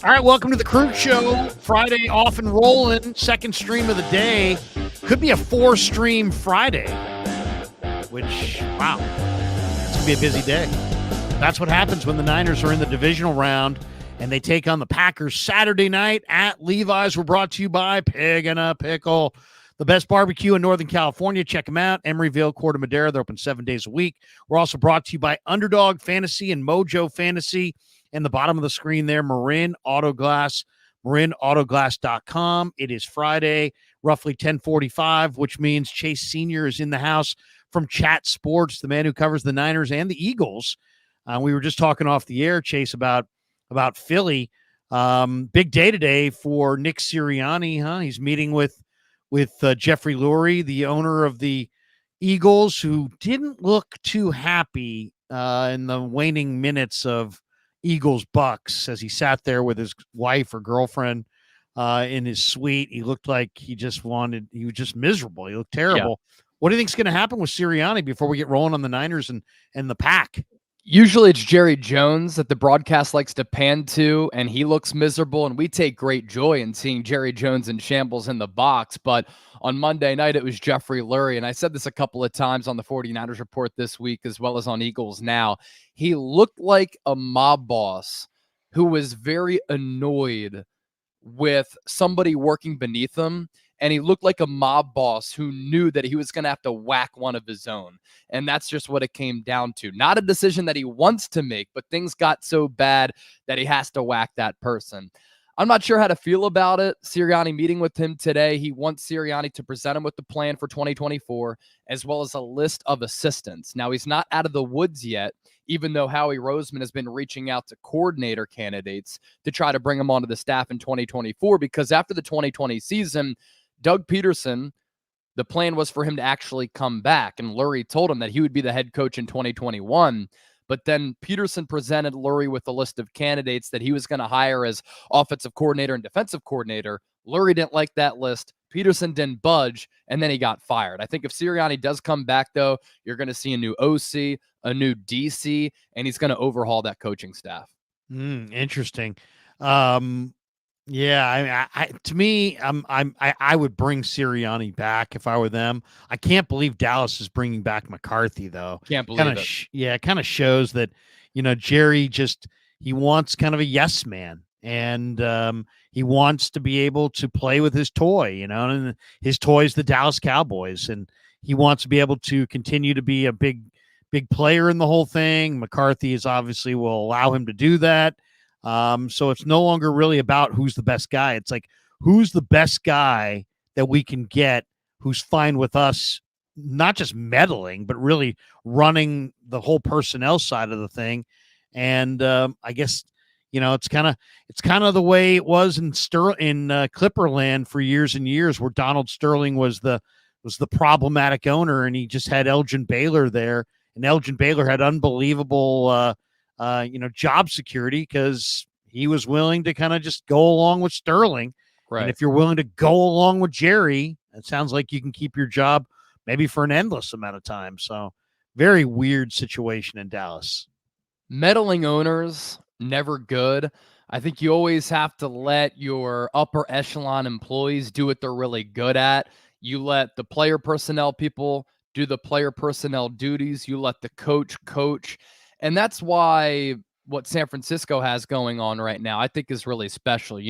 All right, welcome to the Krueger Show. Friday off and rolling. Second stream of the day. Could be a 4-stream Friday, which, wow, it's going to be a busy day. That's what happens when the Niners are in the divisional round and they take on the Packers Saturday night at Levi's. We're brought to you by Pig and a Pickle, the best barbecue in Northern California. Check them out. Emeryville, Corte Madera. They're open 7 days a week. We're also brought to you by Underdog Fantasy and Mojo Fantasy. And the bottom of the screen there, Marin Auto Glass, marinautoglass.com. It is Friday, roughly 10:45, which means Chase Sr. is in the house from Chat Sports, the man who covers the Niners and the Eagles. We were just talking off the air, Chase, about Philly. Big day today for Nick Sirianni, huh? He's meeting with Jeffrey Lurie, the owner of the Eagles, who didn't look too happy in the waning minutes of Eagles Bucks as he sat there with his wife or girlfriend in his suite. He looked like he was just miserable. He looked terrible. Yeah. What do you think's going to happen with Sirianni before we get rolling on the Niners and the Pack? Usually it's Jerry Jones that the broadcast likes to pan to, and he looks miserable, and we take great joy in seeing Jerry Jones in shambles in the box. But on Monday night, it was Jeffrey Lurie, and I said this a couple of times on the 49ers Report this week as well as on Eagles Now. He looked like a mob boss who was very annoyed with somebody working beneath him. And he looked like a mob boss who knew that he was going to have to whack one of his own. And that's just what it came down to. Not a decision that he wants to make, but things got so bad that he has to whack that person. I'm not sure how to feel about it. Sirianni meeting with him today. He wants Sirianni to present him with the plan for 2024, as well as a list of assistants. Now, he's not out of the woods yet, even though Howie Roseman has been reaching out to coordinator candidates to try to bring him onto the staff in 2024, because after the 2020 season, Doug Peterson, the plan was for him to actually come back, and Lurie told him that he would be the head coach in 2021. But then Peterson presented Lurie with a list of candidates that he was going to hire as offensive coordinator and defensive coordinator. Lurie didn't like that list. Peterson didn't budge, and then he got fired. I think if Sirianni does come back, though, you're going to see a new OC, a new DC, and he's going to overhaul that coaching staff. Interesting. Yeah, I would bring Sirianni back if I were them. I can't believe Dallas is bringing back McCarthy, though. Can't believe it. It kind of shows that, Jerry he wants kind of a yes man, and he wants to be able to play with his toy, and his toy is the Dallas Cowboys, and he wants to be able to continue to be a big player in the whole thing. McCarthy obviously will allow him to do that. So it's no longer really about who's the best guy. It's like, who's the best guy that we can get who's fine with us, not just meddling, but really running the whole personnel side of the thing. And I guess, it's kind of the way it was in Clipperland for years and years, where Donald Sterling was the problematic owner, and he just had Elgin Baylor there, and Elgin Baylor had unbelievable job security because he was willing to kind of just go along with Sterling. Right. And if you're willing to go along with Jerry, it sounds like you can keep your job maybe for an endless amount of time. So very weird situation in Dallas. Meddling owners, never good. I think you always have to let your upper echelon employees do what they're really good at. You let the player personnel people do the player personnel duties. You let the coach. And that's why what San Francisco has going on right now, I think, is really special.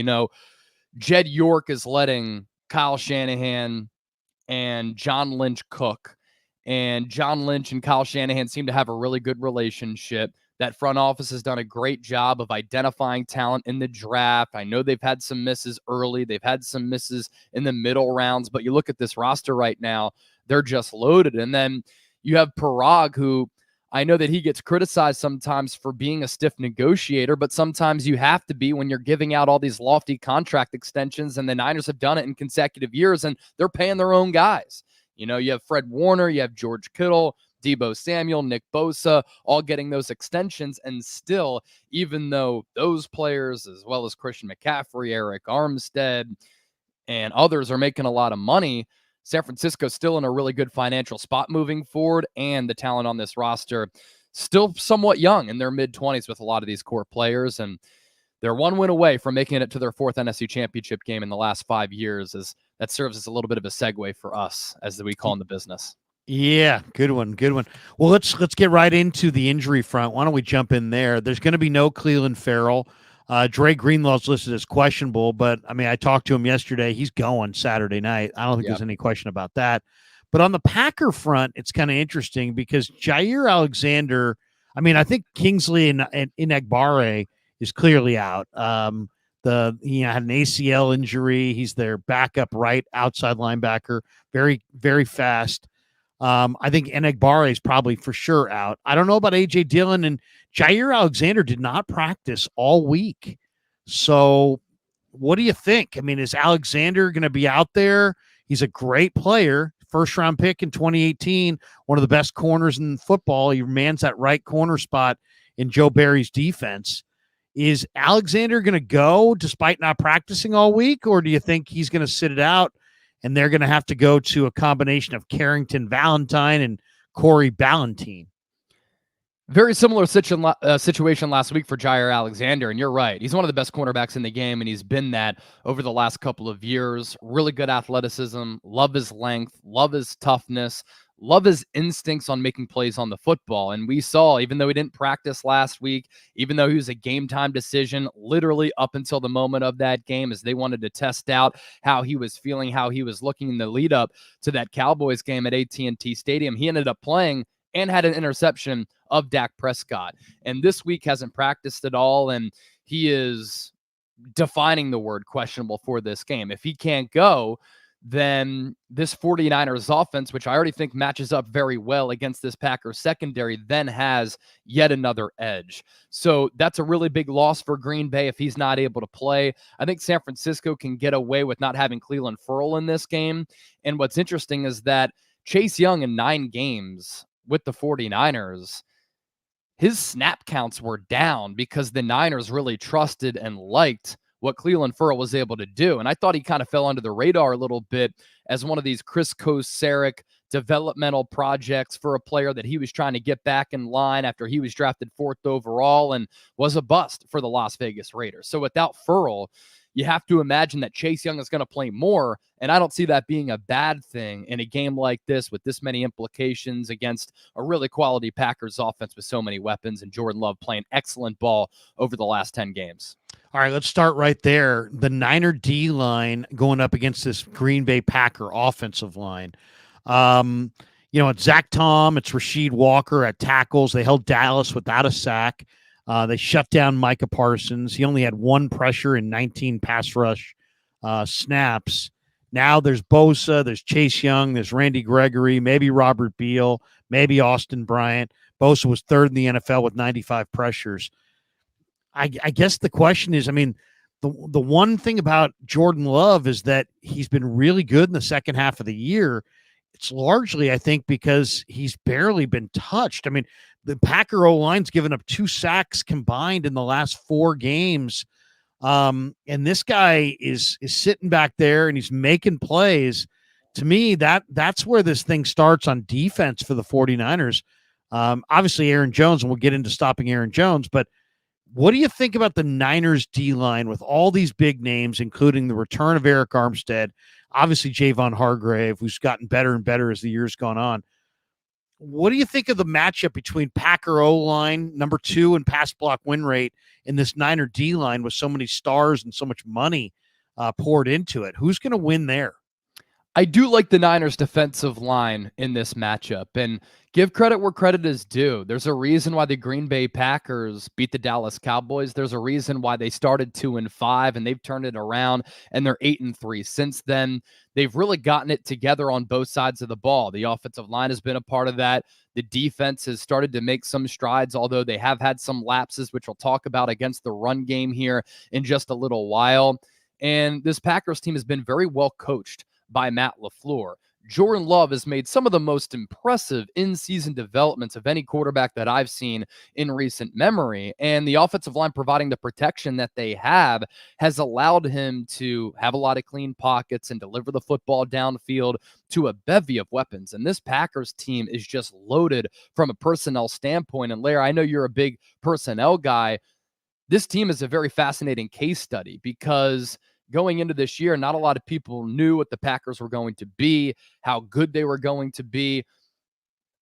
Jed York is letting Kyle Shanahan and John Lynch cook. And John Lynch and Kyle Shanahan seem to have a really good relationship. That front office has done a great job of identifying talent in the draft. I know they've had some misses early. They've had some misses in the middle rounds. But you look at this roster right now, they're just loaded. And then you have Parag, who I know that he gets criticized sometimes for being a stiff negotiator, but sometimes you have to be when you're giving out all these lofty contract extensions, and the Niners have done it in consecutive years, and they're paying their own guys. You have Fred Warner, you have George Kittle, Deebo Samuel, Nick Bosa, all getting those extensions, and still, even though those players, as well as Christian McCaffrey, Eric Armstead, and others are making a lot of money, San Francisco's still in a really good financial spot moving forward, and the talent on this roster still somewhat young in their mid-20s with a lot of these core players. And they're one win away from making it to their fourth NFC Championship game in the last 5 years. As that serves as a little bit of a segue for us, as we call in the business. Yeah, good one. Well, let's get right into the injury front. Why don't we jump in there? There's going to be no Cleveland Farrell. Dre Greenlaw's listed as questionable, but I mean, I talked to him yesterday. He's going Saturday night. I don't think there's any question about that. But on the Packer front, it's kind of interesting because Jair Alexander, I mean, I think Kingsley and Enagbare is clearly out. He had an ACL injury. He's their backup right outside linebacker, very, very fast. I think Enagbare is probably for sure out. I don't know about A.J. Dillon, and Jair Alexander did not practice all week. So what do you think? I mean, is Alexander going to be out there? He's a great player, first-round pick in 2018, one of the best corners in football. He mans that right corner spot in Joe Barry's defense. Is Alexander going to go despite not practicing all week, or do you think he's going to sit it out and they're going to have to go to a combination of Carrington Valentine and Corey Ballentine? Very similar situation last week for Jair Alexander, and you're right. He's one of the best cornerbacks in the game, and he's been that over the last couple of years. Really good athleticism, love his length, love his toughness, love his instincts on making plays on the football. And we saw, even though he didn't practice last week, even though he was a game-time decision literally up until the moment of that game, as they wanted to test out how he was feeling, how he was looking in the lead-up to that Cowboys game at AT&T Stadium, he ended up playing and had an interception of Dak Prescott. And this week hasn't practiced at all, and he is defining the word questionable for this game. If he can't go, then this 49ers offense, which I already think matches up very well against this Packers secondary, then has yet another edge. So that's a really big loss for Green Bay if he's not able to play. I think San Francisco can get away with not having Cleveland Ferrell in this game. And what's interesting is that Chase Young in 9 games with the 49ers, his snap counts were down because the Niners really trusted and liked what Cleveland Ferrell was able to do. And I thought he kind of fell under the radar a little bit as one of these Chris Kosarek developmental projects for a player that he was trying to get back in line after he was drafted 4th overall and was a bust for the Las Vegas Raiders. So without Ferrell, you have to imagine that Chase Young is going to play more, and I don't see that being a bad thing in a game like this with this many implications against a really quality Packers offense with so many weapons and Jordan Love playing excellent ball over the last 10 games. All right, let's start right there. The Niner D-line going up against this Green Bay Packer offensive line. It's Zach Tom, it's Rasheed Walker at tackles. They held Dallas without a sack. They shut down Micah Parsons. He only had 1 pressure in 19 pass rush snaps. Now there's Bosa, there's Chase Young, there's Randy Gregory, maybe Robert Beal, maybe Austin Bryant. Bosa was 3rd in the NFL with 95 pressures. I guess the question is, I mean, the one thing about Jordan Love is that he's been really good in the second half of the year. It's largely, I think, because he's barely been touched. I mean, the Packer O-line's given up 2 sacks combined in the last 4 games. And this guy is sitting back there and he's making plays. To me, that's where this thing starts on defense for the 49ers. Obviously, Aaron Jones, and we'll get into stopping Aaron Jones, but what do you think about the Niners D-line with all these big names, including the return of Eric Armstead, obviously Javon Hargrave, who's gotten better and better as the year's gone on? What do you think of the matchup between Packer O-line, number 2 in pass block win rate, and this Niner D-line with so many stars and so much money poured into it? Who's going to win there? I do like the Niners defensive line in this matchup, and give credit where credit is due. There's a reason why the Green Bay Packers beat the Dallas Cowboys. There's a reason why they started 2-5 and they've turned it around and they're 8-3 since then. They've really gotten it together on both sides of the ball. The offensive line has been a part of that. The defense has started to make some strides, although they have had some lapses, which we'll talk about against the run game here in just a little while. And this Packers team has been very well coached by Matt LaFleur. Jordan Love has made some of the most impressive in-season developments of any quarterback that I've seen in recent memory. And the offensive line providing the protection that they have has allowed him to have a lot of clean pockets and deliver the football downfield to a bevy of weapons. And this Packers team is just loaded from a personnel standpoint. And Larry, I know you're a big personnel guy. this team is a very fascinating case study because going into this year, not a lot of people knew what the Packers were going to be, how good they were going to be.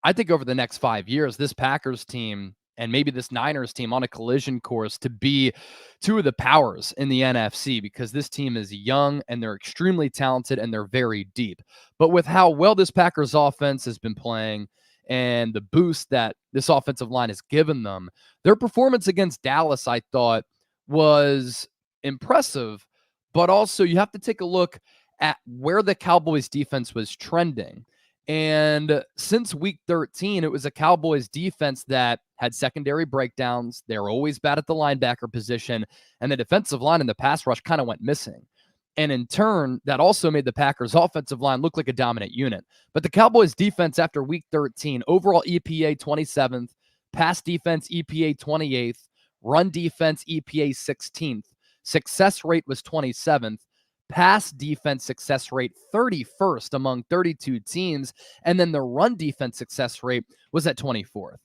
I think over the next 5 years, this Packers team and maybe this Niners team on a collision course to be two of the powers in the NFC, because this team is young and they're extremely talented and they're very deep. But with how well this Packers offense has been playing and the boost that this offensive line has given them, their performance against Dallas, I thought, was impressive. But also, you have to take a look at where the Cowboys defense was trending. And since week 13, it was a Cowboys defense that had secondary breakdowns. They were always bad at the linebacker position, and the defensive line and the pass rush kind of went missing. And in turn, that also made the Packers' offensive line look like a dominant unit. But the Cowboys' defense after week 13, overall EPA 27th, pass defense EPA 28th, run defense EPA 16th, success rate was 27th, pass defense success rate 31st among 32 teams, and then the run defense success rate was at 24th.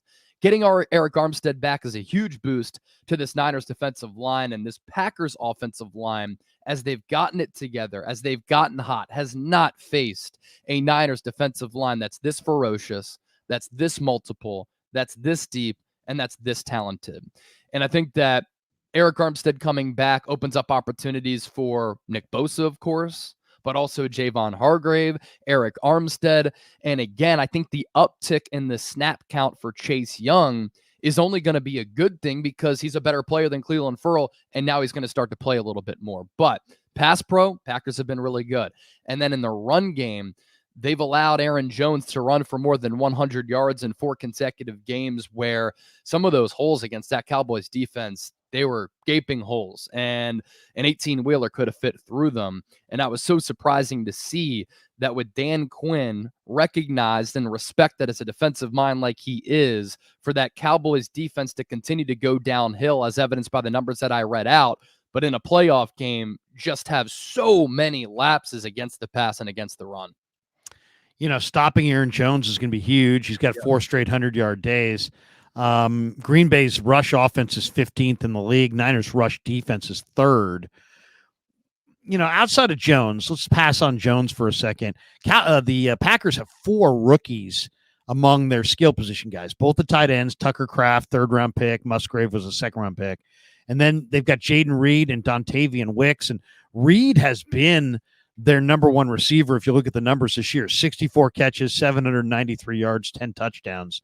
Getting our Eric Armstead back is a huge boost to this Niners defensive line, and this Packers offensive line, as they've gotten it together, as they've gotten hot, has not faced a Niners defensive line that's this ferocious, that's this multiple, that's this deep, and that's this talented. And I think that Eric Armstead coming back opens up opportunities for Nick Bosa, of course, but also Javon Hargrave, Eric Armstead. And again, I think the uptick in the snap count for Chase Young is only going to be a good thing because he's a better player than Cleveland Ferrell, and now he's going to start to play a little bit more. But pass pro, Packers have been really good. And then in the run game, they've allowed Aaron Jones to run for more than 100 yards in 4 consecutive games, where some of those holes against that Cowboys defense, they were gaping holes, and an 18-wheeler could have fit through them. And that was so surprising to see that with Dan Quinn recognized and respected as a defensive mind like he is, for that Cowboys defense to continue to go downhill, as evidenced by the numbers that I read out, but in a playoff game, just have so many lapses against the pass and against the run. You know, stopping Aaron Jones is going to be huge. He's got 4 straight 100-yard days. Green Bay's rush offense is 15th in the league. Niners rush defense is 3rd. You know, outside of Jones, let's pass on Jones for a second. The Packers have 4 rookies among their skill position guys. Both the tight ends, Tucker Kraft, 3rd-round pick. Musgrave was a 2nd-round pick. And then they've got Jaden Reed and Dontavian Wicks. And Reed has been their number 1 receiver. If you look at the numbers this year, 64 catches, 793 yards, 10 touchdowns.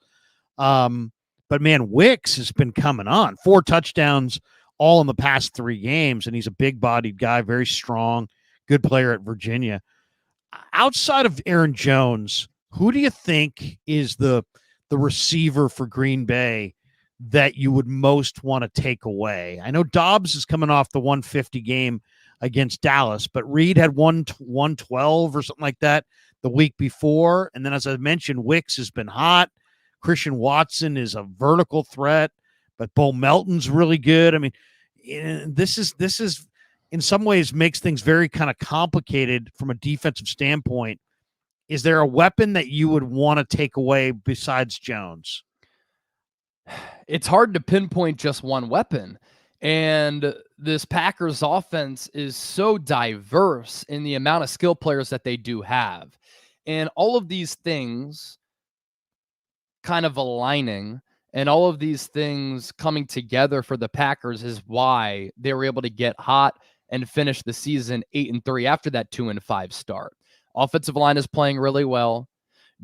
But man, Wicks has been coming on. 4 touchdowns all in the past 3 games, and he's a big-bodied guy, very strong, good player at Virginia. Outside of Aaron Jones, who do you think is the receiver for Green Bay that you would most want to take away? I know Dobbs is coming off the 150 game against Dallas, but Reed had 112 or something like that the week before. And then, as I mentioned, Wicks has been hot. Christian Watson is a vertical threat, but Bo Melton's really good. I mean, this is in some ways makes things very kind of complicated from a defensive standpoint. Is there a weapon that you would want to take away besides Jones? It's hard to pinpoint just one weapon. And this Packers offense is so diverse in the amount of skill players that they do have. And all of these things kind of aligning and all of these things coming together for the Packers is why they were able to get hot and finish the season 8-3 after that 2-5 start. Offensive line is playing really well.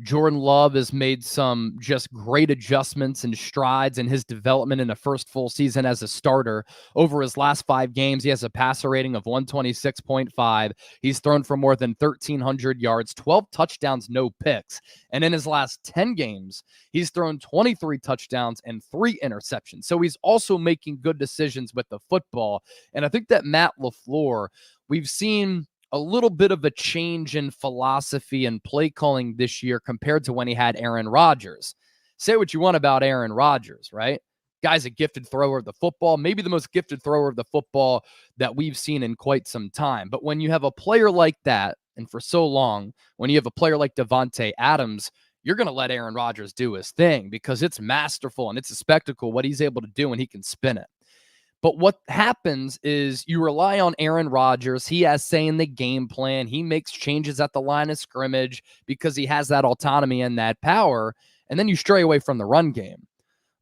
Jordan Love has made some just great adjustments and strides in his development in a first full season as a starter. Over his last 5 games, he has a passer rating of 126.5. He's thrown for more than 1,300 yards, 12 touchdowns, no picks. And in his last 10 games, he's thrown 23 touchdowns and 3 interceptions. So he's also making good decisions with the football. And I think that Matt LaFleur, we've seen a little bit of a change in philosophy and play calling this year compared to when he had Aaron Rodgers. Say what you want about Aaron Rodgers, right? Guy's a gifted thrower of the football, maybe the most gifted thrower of the football that we've seen in quite some time. But when you have a player like that, and for so long, when you have a player like Devontae Adams, you're going to let Aaron Rodgers do his thing because it's masterful and it's a spectacle what he's able to do and he can spin it. But what happens is you rely on Aaron Rodgers. He has say in the game plan. He makes changes at the line of scrimmage because he has that autonomy and that power. And then you stray away from the run game.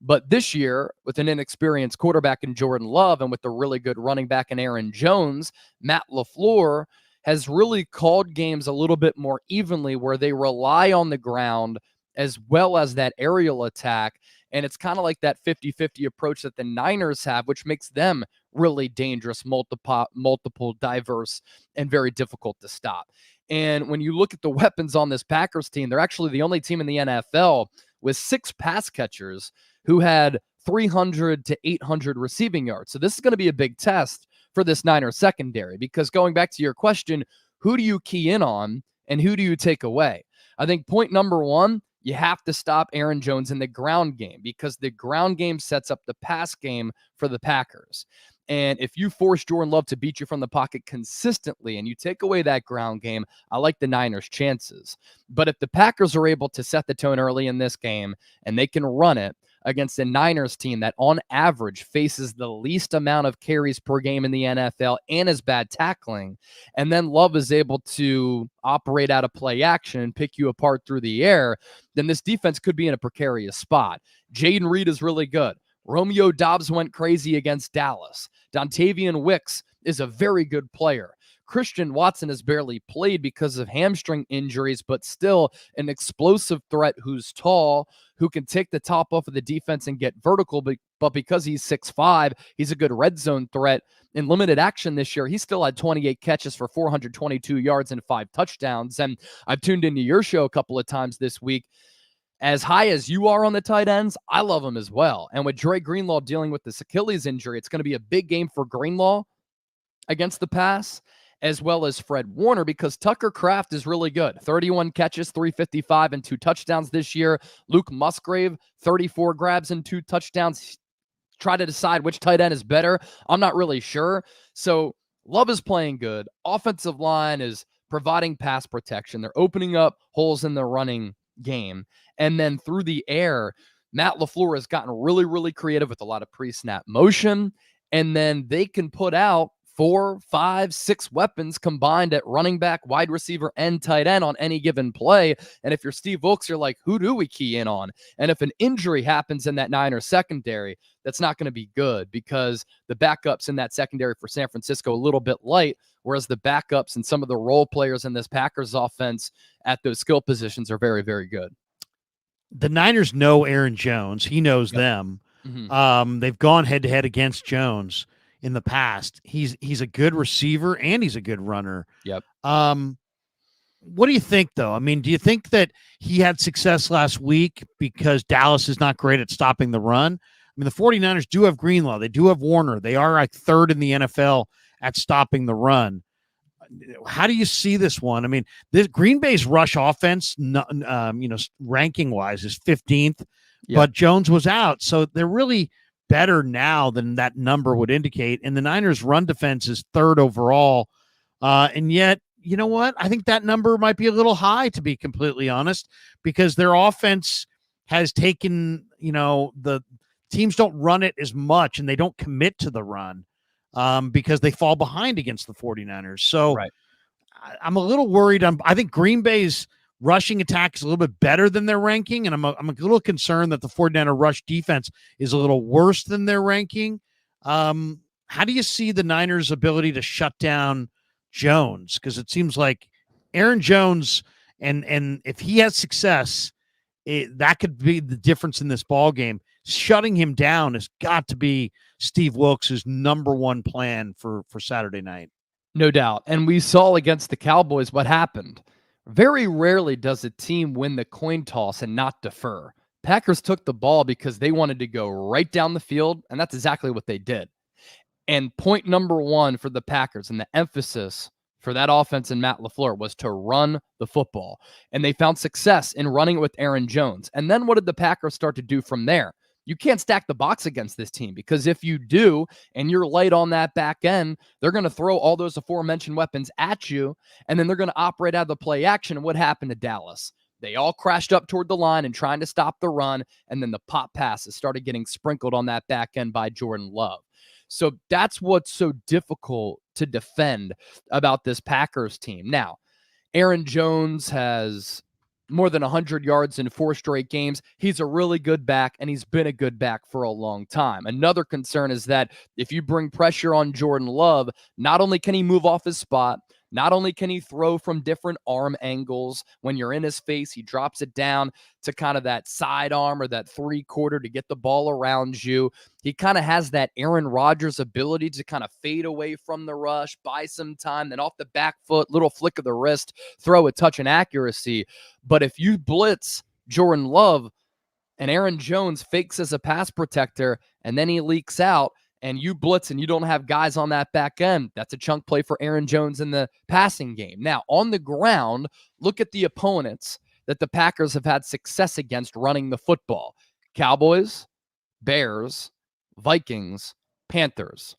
But this year, with an inexperienced quarterback in Jordan Love and with the really good running back in Aaron Jones, Matt LaFleur has really called games a little bit more evenly where they rely on the ground as well as that aerial attack. And it's kind of like that 50-50 approach that the Niners have, which makes them really dangerous, multiple, diverse, and very difficult to stop. And when you look at the weapons on this Packers team, they're actually the only team in the NFL with 6 pass catchers who had 300 to 800 receiving yards. So this is going to be a big test for this Niners secondary, because going back to your question, who do you key in on and who do you take away? I think point number one, you have to stop Aaron Jones in the ground game, because the ground game sets up the pass game for the Packers. And if you force Jordan Love to beat you from the pocket consistently and you take away that ground game, I like the Niners' chances. But if the Packers are able to set the tone early in this game and they can run it against a Niners team that on average faces the least amount of carries per game in the NFL and is bad tackling, and then Love is able to operate out of play action and pick you apart through the air, then this defense could be in a precarious spot. Jaden Reed is really good. Romeo Doubs went crazy against Dallas. Dontavian Wicks is a very good player. Christian Watson has barely played because of hamstring injuries, but still an explosive threat who's tall, who can take the top off of the defense and get vertical, but because he's 6'5", he's a good red zone threat. In limited action this year, he still had 28 catches for 422 yards and 5 touchdowns. And I've tuned into your show a couple of times this week. As high as you are on the tight ends, I love him as well. And with Dre Greenlaw dealing with this Achilles injury, it's going to be a big game for Greenlaw against the pass, as well as Fred Warner, because Tucker Kraft is really good. 31 catches, 355, and 2 touchdowns this year. Luke Musgrave, 34 grabs and 2 touchdowns. Try to decide which tight end is better. I'm not really sure. So Love is playing good. Offensive line is providing pass protection. They're opening up holes in the running game. And then through the air, Matt LaFleur has gotten really, really creative with a lot of pre-snap motion. And then they can put out 4, 5, 6 weapons combined at running back, wide receiver, and tight end on any given play. And if you're Steve Wilks, you're like, who do we key in on? And if an injury happens in that Niners secondary, that's not going to be good, because the backups in that secondary for San Francisco a little bit light, whereas the backups and some of the role players in this Packers offense at those skill positions are very, very good. The Niners know Aaron Jones. He knows them. Mm-hmm. They've gone head-to-head against Jones in the past. He's a good receiver and he's a good runner. Yep. What do you think, though? I mean, do you think that he had success last week because Dallas is not great at stopping the run? I mean, the 49ers do have Greenlaw. They do have Warner. They are like 3rd in the NFL at stopping the run. How do you see this one? I mean, this Green Bay's rush offense, ranking wise, is 15th, but Jones was out, so they're really better now than that number would indicate. And the Niners' run defense is 3rd overall, and yet, you know what? I think that number might be a little high, to be completely honest, because their offense has taken, the teams don't run it as much, and they don't commit to the run. Because they fall behind against the 49ers. So right. I'm a little worried. I think Green Bay's rushing attack is a little bit better than their ranking, and I'm a little concerned that the 49er rush defense is a little worse than their ranking. How do you see the Niners' ability to shut down Jones? Because it seems like Aaron Jones, and if he has success, that could be the difference in this ball game. Shutting him down has got to be Steve Wilks' number one plan for Saturday night. No doubt. And we saw against the Cowboys what happened. Very rarely does a team win the coin toss and not defer. Packers took the ball because they wanted to go right down the field, and that's exactly what they did. And point number one for the Packers, and the emphasis for that offense and Matt LaFleur, was to run the football. And they found success in running it with Aaron Jones. And then what did the Packers start to do from there? You can't stack the box against this team, because if you do and you're light on that back end, they're going to throw all those aforementioned weapons at you, and then they're going to operate out of the play action. And what happened to Dallas? They all crashed up toward the line and trying to stop the run, and then the pop passes started getting sprinkled on that back end by Jordan Love. So that's what's so difficult to defend about this Packers team. Now, Aaron Jones has more than 100 yards in 4 straight games. He's a really good back, and he's been a good back for a long time. Another concern is that if you bring pressure on Jordan Love, not only can he move off his spot, not only can he throw from different arm angles, when you're in his face, he drops it down to kind of that sidearm or that 3/4 to get the ball around you. He kind of has that Aaron Rodgers ability to kind of fade away from the rush, buy some time, then off the back foot, little flick of the wrist, throw a touch and accuracy. But if you blitz Jordan Love and Aaron Jones fakes as a pass protector and then he leaks out, and you blitz and you don't have guys on that back end, that's a chunk play for Aaron Jones in the passing game. Now, on the ground, look at the opponents that the Packers have had success against running the football. Cowboys, Bears, Vikings, Panthers.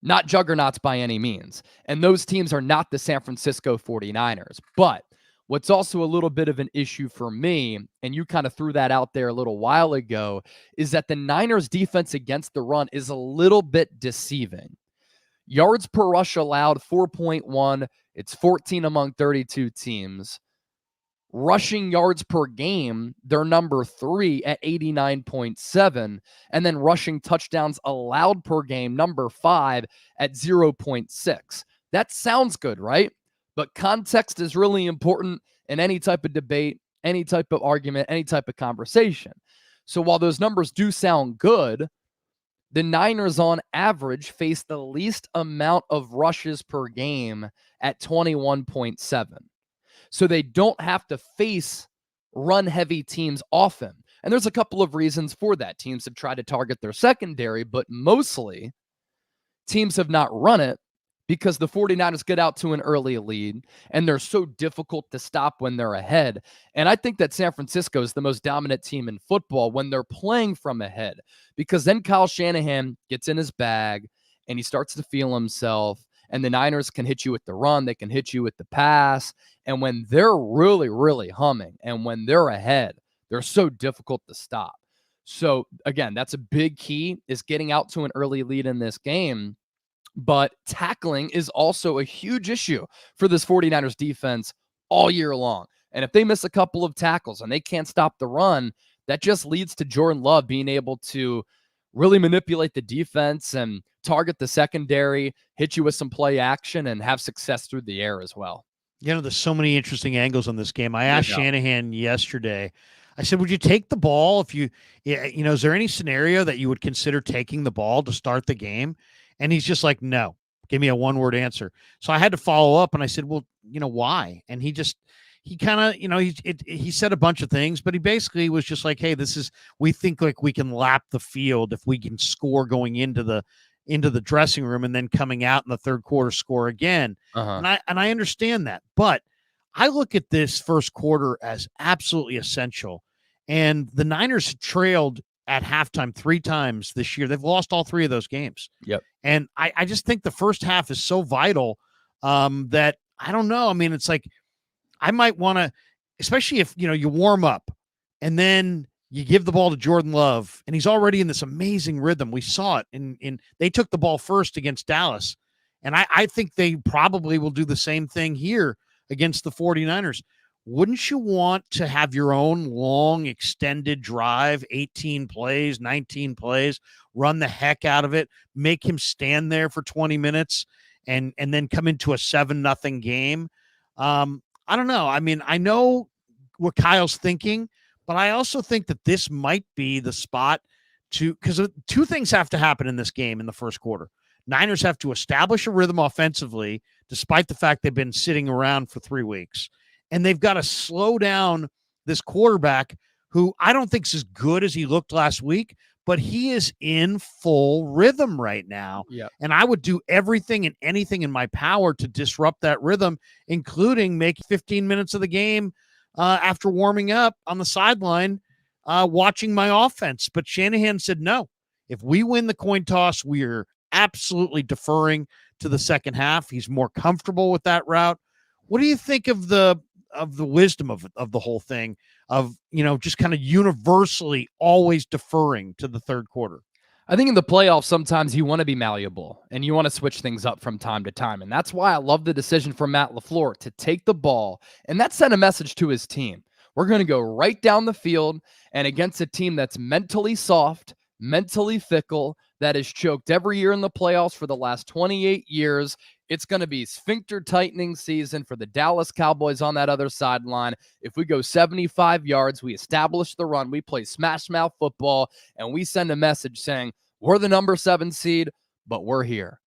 Not juggernauts by any means. And those teams are not the San Francisco 49ers. But what's also a little bit of an issue for me, and you kind of threw that out there a little while ago, is that the Niners defense against the run is a little bit deceiving. Yards per rush allowed, 4.1. It's 14 among 32 teams. Rushing yards per game, they're number 3 at 89.7. And then rushing touchdowns allowed per game, number 5 at 0.6. That sounds good, right? But context is really important in any type of debate, any type of argument, any type of conversation. So while those numbers do sound good, the Niners on average face the least amount of rushes per game at 21.7. So they don't have to face run-heavy teams often. And there's a couple of reasons for that. Teams have tried to target their secondary, but mostly teams have not run it because the 49ers get out to an early lead, and they're so difficult to stop when they're ahead. And I think that San Francisco is the most dominant team in football when they're playing from ahead, because then Kyle Shanahan gets in his bag, and he starts to feel himself, and the Niners can hit you with the run, they can hit you with the pass, and when they're really, really humming, and when they're ahead, they're so difficult to stop. So, again, that's a big key, is getting out to an early lead in this game. But tackling is also a huge issue for this 49ers defense all year long. And if they miss a couple of tackles and they can't stop the run, that just leads to Jordan Love being able to really manipulate the defense and target the secondary, hit you with some play action, and have success through the air as well. You know, there's so many interesting angles on this game. I asked Shanahan yesterday, I said, would you take the ball if you know, is there any scenario that you would consider taking the ball to start the game? And he's just like, no, give me a one-word answer. So I had to follow up, and I said, well, you know, why? And he kind of, you know, he said a bunch of things, but he basically was just like, hey, we think like we can lap the field if we can score going into the dressing room and then coming out in the third quarter score again. And I understand that, but I look at this first quarter as absolutely essential. And the Niners trailed at halftime 3 times this year. They've lost all 3 of those games. Yep. And I just think the first half is so vital that I don't know. I mean, it's like I might want to, especially if, you know, you warm up and then you give the ball to Jordan Love and he's already in this amazing rhythm. We saw it in they took the ball first against Dallas. And I think they probably will do the same thing here against the 49ers. Wouldn't you want to have your own long extended drive, 18 plays, 19 plays, run the heck out of it, make him stand there for 20 minutes and then come into a 7-0 game? I don't know. I mean, I know what Kyle's thinking, but I also think that this might be the spot because 2 things have to happen in this game in the first quarter. Niners have to establish a rhythm offensively, despite the fact they've been sitting around for 3 weeks. And they've got to slow down this quarterback who I don't think is as good as he looked last week, but he is in full rhythm right now. Yeah. And I would do everything and anything in my power to disrupt that rhythm, including making 15 minutes of the game after warming up on the sideline, watching my offense. But Shanahan said, no, if we win the coin toss, we're absolutely deferring to the second half. He's more comfortable with that route. What do you think of the wisdom of the whole thing, of, you know, just kind of universally always deferring to the third quarter? I think in the playoffs, sometimes you want to be malleable and you want to switch things up from time to time. And that's why I love the decision from Matt LaFleur to take the ball. And that sent a message to his team. We're going to go right down the field and against a team that's mentally soft, mentally fickle, that has choked every year in the playoffs for the last 28 years. It's going to be sphincter tightening season for the Dallas Cowboys on that other sideline. If we go 75 yards, we establish the run, we play smash mouth football, and we send a message saying, we're the number 7 seed, but we're here.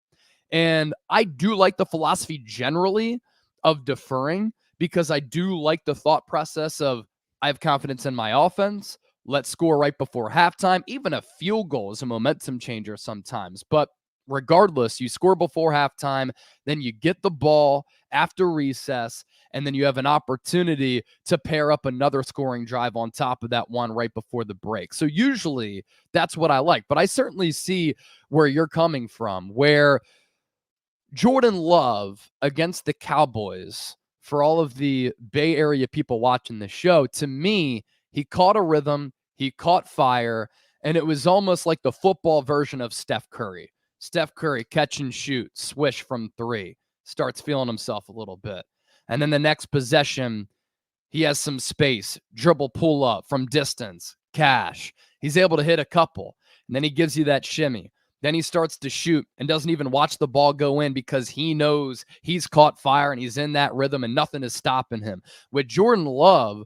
And I do like the philosophy generally of deferring because I do like the thought process of I have confidence in my offense. Let's score right before halftime. Even a field goal is a momentum changer sometimes. But regardless, you score before halftime, then you get the ball after recess, and then you have an opportunity to pair up another scoring drive on top of that one right before the break. So usually that's what I like. But I certainly see where you're coming from, where Jordan Love against the Cowboys, for all of the Bay Area people watching the show, to me, he caught a rhythm, he caught fire, and it was almost like the football version of Steph Curry. Steph Curry, catch and shoot, swish from 3, starts feeling himself a little bit. And then the next possession, he has some space, dribble, pull up from distance, cash. He's able to hit a couple, and then he gives you that shimmy. Then he starts to shoot and doesn't even watch the ball go in because he knows he's caught fire and he's in that rhythm and nothing is stopping him. With Jordan Love,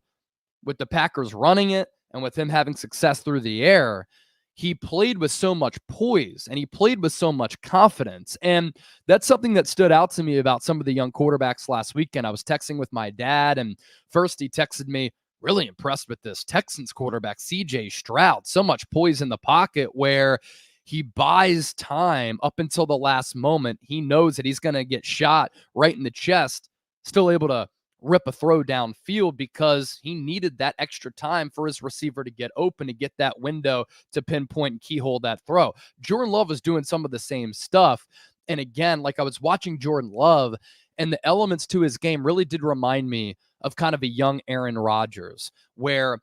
with the Packers running it and with him having success through the air, he played with so much poise and he played with so much confidence. And that's something that stood out to me about some of the young quarterbacks last weekend. I was texting with my dad, and first he texted me, really impressed with this Texans quarterback, CJ Stroud. So much poise in the pocket where he buys time up until the last moment. He knows that he's going to get shot right in the chest, still able to rip a throw downfield because he needed that extra time for his receiver to get open, to get that window to pinpoint and keyhole that throw. Jordan Love was doing some of the same stuff. And again, like I was watching Jordan Love, and the elements to his game really did remind me of kind of a young Aaron Rodgers, where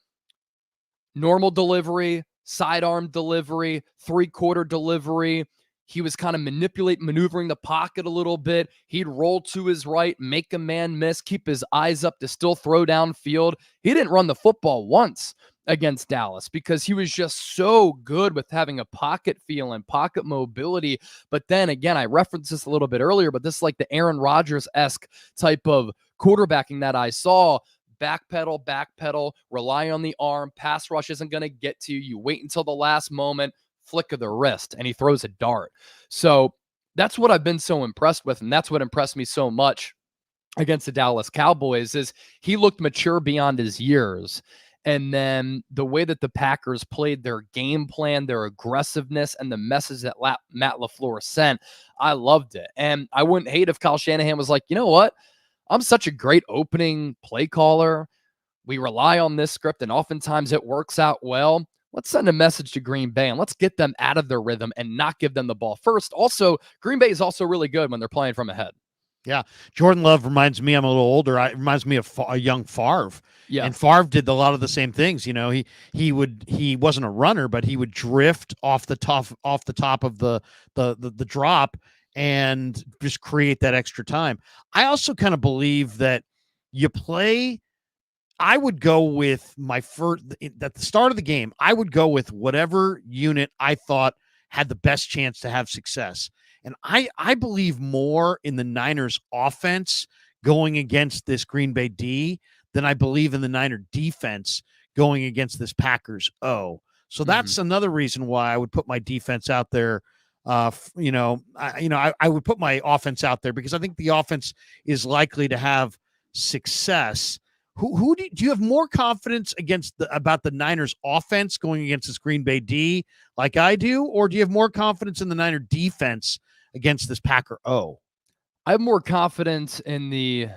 normal delivery, sidearm delivery, 3-quarter delivery. He was kind of maneuvering the pocket a little bit. He'd roll to his right, make a man miss, keep his eyes up to still throw downfield. He didn't run the football once against Dallas because he was just so good with having a pocket feel and pocket mobility. But then again, I referenced this a little bit earlier, but this is like the Aaron Rodgers-esque type of quarterbacking that I saw. Backpedal, rely on the arm. Pass rush isn't going to get to you. You wait until the last moment, flick of the wrist, and he throws a dart. So that's what I've been so impressed with, and that's what impressed me so much against the Dallas Cowboys is he looked mature beyond his years. And then the way that the Packers played their game plan, their aggressiveness, and the message that Matt LaFleur sent, I loved it. And I wouldn't hate if Kyle Shanahan was like, you know what? I'm such a great opening play caller. We rely on this script, and oftentimes it works out well. Let's send a message to Green Bay, and let's get them out of their rhythm and not give them the ball first. Also, Green Bay is also really good when they're playing from ahead. Yeah. Jordan Love reminds me, I'm a little older. It reminds me of a young Favre. Yeah. And Favre did a lot of the same things. You know, he wasn't a runner, but he would drift off the top of the drop and just create that extra time. I also kind of believe that I would go with my first at the start of the game. I would go with whatever unit I thought had the best chance to have success. And I believe more in the Niners offense going against this Green Bay D than I believe in the Niner defense going against this Packers O. So that's another reason why I would put my defense out there. I would put my offense out there because I think the offense is likely to have success. Who do you have more confidence about the Niners offense going against this Green Bay D like I do, or do you have more confidence in the Niner defense against this Packer O? I have more confidence in the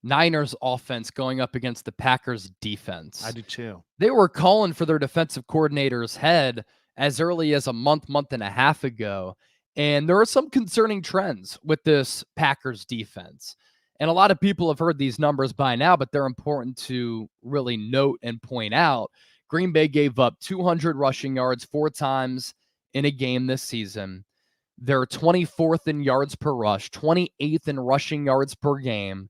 Niners offense going up against the Packers defense. I do too. They were calling for their defensive coordinator's head as early as a month and a half ago. And there are some concerning trends with this Packers defense. And a lot of people have heard these numbers by now, but they're important to really note and point out. Green Bay gave up 200 rushing yards 4 times in a game this season. They're 24th in yards per rush, 28th in rushing yards per game.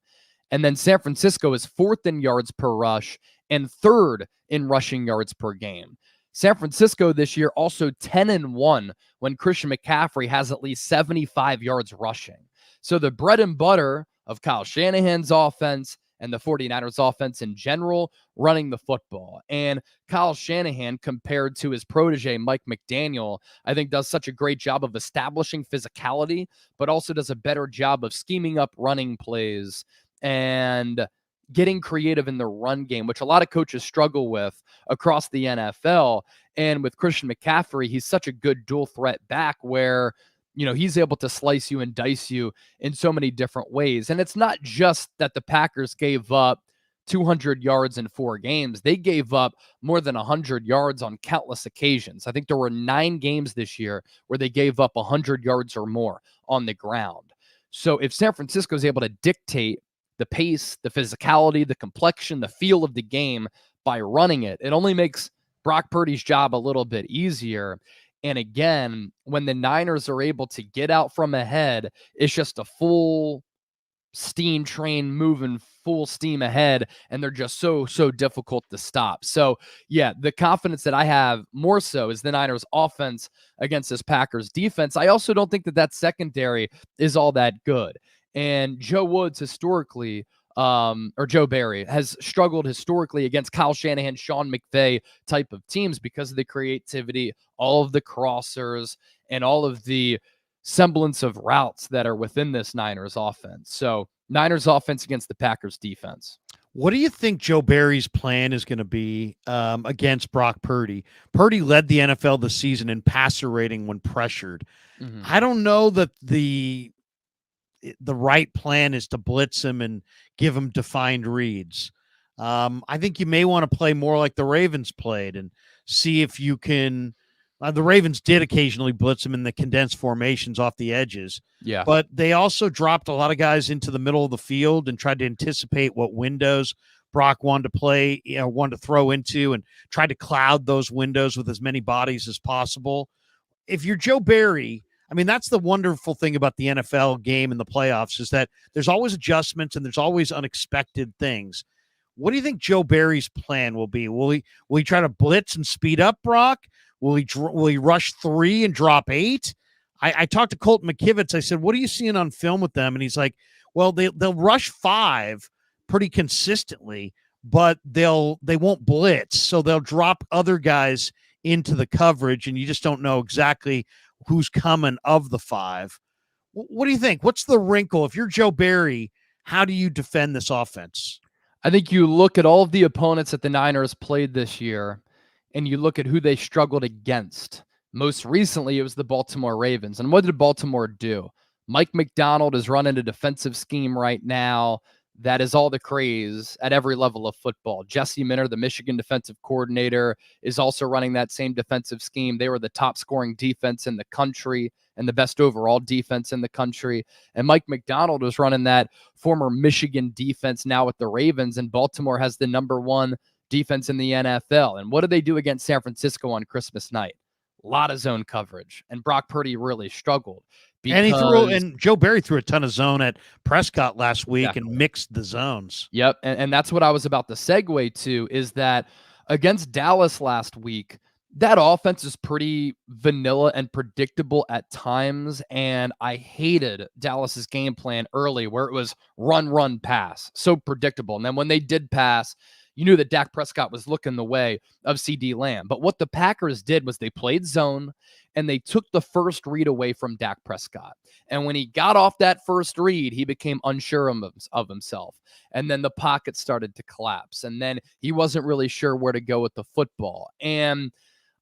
And then San Francisco is 4th in yards per rush and 3rd in rushing yards per game. San Francisco this year also 10-1 when Christian McCaffrey has at least 75 yards rushing. So the bread and butter of Kyle Shanahan's offense and the 49ers offense in general, running the football. And Kyle Shanahan, compared to his protege, Mike McDaniel, I think does such a great job of establishing physicality, but also does a better job of scheming up running plays and getting creative in the run game, which a lot of coaches struggle with across the NFL. And with Christian McCaffrey, he's such a good dual threat back where, he's able to slice you and dice you in so many different ways. And it's not just that the Packers gave up 200 yards in 4 games. They gave up more than 100 yards on countless occasions. I think there were 9 games this year where they gave up 100 yards or more on the ground. So if San Francisco is able to dictate the pace, the physicality, the complexion, the feel of the game by running it, it only makes Brock Purdy's job a little bit easier. And again, when the Niners are able to get out from ahead, it's just a full steam train moving full steam ahead, and they're just so difficult to stop. So yeah, the confidence that I have more so is the Niners offense against this Packers defense. I also don't think that secondary is all that good. And Joe Woods historically, or Joe Barry, has struggled historically against Kyle Shanahan, Sean McVay type of teams because of the creativity, all of the crossers, and all of the semblance of routes that are within this Niners offense. So Niners offense against the Packers defense. What do you think Joe Barry's plan is going to be against Brock Purdy? Purdy led the NFL this season in passer rating when pressured. Mm-hmm. I don't know that the right plan is to blitz him and give him defined reads. I think you may want to play more like the Ravens played and see if you can. The Ravens did occasionally blitz him in the condensed formations off the edges. Yeah. But they also dropped a lot of guys into the middle of the field and tried to anticipate what windows Brock wanted to play, wanted to throw into, and tried to cloud those windows with as many bodies as possible. If you're Joe Barry, I mean, that's the wonderful thing about the NFL game and the playoffs is that there's always adjustments and there's always unexpected things. What do you think Joe Barry's plan will be? Will he try to blitz and speed up Brock? Will he rush 3 and drop 8? I talked to Colt McKivitz. I said, what are you seeing on film with them? And he's like, well, they'll rush 5 pretty consistently, but they won't blitz. So they'll drop other guys into the coverage, and you just don't know exactly who's coming of the 5. What do you think? What's the wrinkle? If you're Joe Barry, how do you defend this offense? I think you look at all of the opponents that the Niners played this year, and you look at who they struggled against. Most recently, it was the Baltimore Ravens. And what did Baltimore do? Mike Macdonald is running a defensive scheme right now that is all the craze at every level of football. Jesse Minter, the Michigan defensive coordinator, is also running that same defensive scheme. They were the top scoring defense in the country and the best overall defense in the country. And Mike Macdonald was running that former Michigan defense now with the Ravens, and Baltimore has the number 1 defense in the NFL. And what did they do against San Francisco on Christmas night? A lot of zone coverage. And Brock Purdy really struggled. And Joe Barry threw a ton of zone at Prescott last week and mixed the zones. Yep. And that's what I was about to segue to, is that against Dallas last week, that offense is pretty vanilla and predictable at times. And I hated Dallas's game plan early where it was run, pass. So predictable. And then when they did pass, you knew that Dak Prescott was looking the way of CeeDee Lamb. But what the Packers did was they played zone and they took the first read away from Dak Prescott. And when he got off that first read, he became unsure of himself. And then the pocket started to collapse. And then he wasn't really sure where to go with the football. And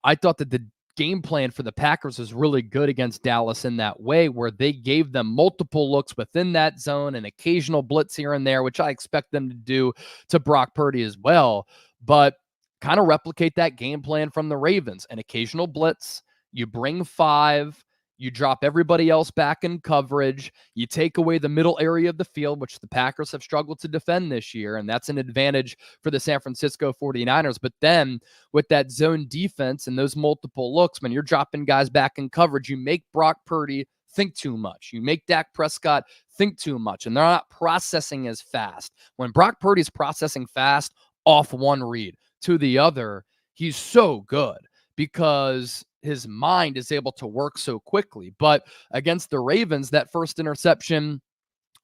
I thought that the game plan for the Packers was really good against Dallas in that way, where they gave them multiple looks within that zone and occasional blitz here and there, which I expect them to do to Brock Purdy as well. But kind of replicate that game plan from the Ravens, an occasional blitz. You bring 5, You drop everybody else back in coverage. You take away the middle area of the field, which the Packers have struggled to defend this year, and that's an advantage for the San Francisco 49ers. But then with that zone defense and those multiple looks, when you're dropping guys back in coverage, you make Brock Purdy think too much. You make Dak Prescott think too much, and they're not processing as fast. When Brock Purdy's processing fast off one read to the other, he's so good because his mind is able to work so quickly. But against the Ravens, that first interception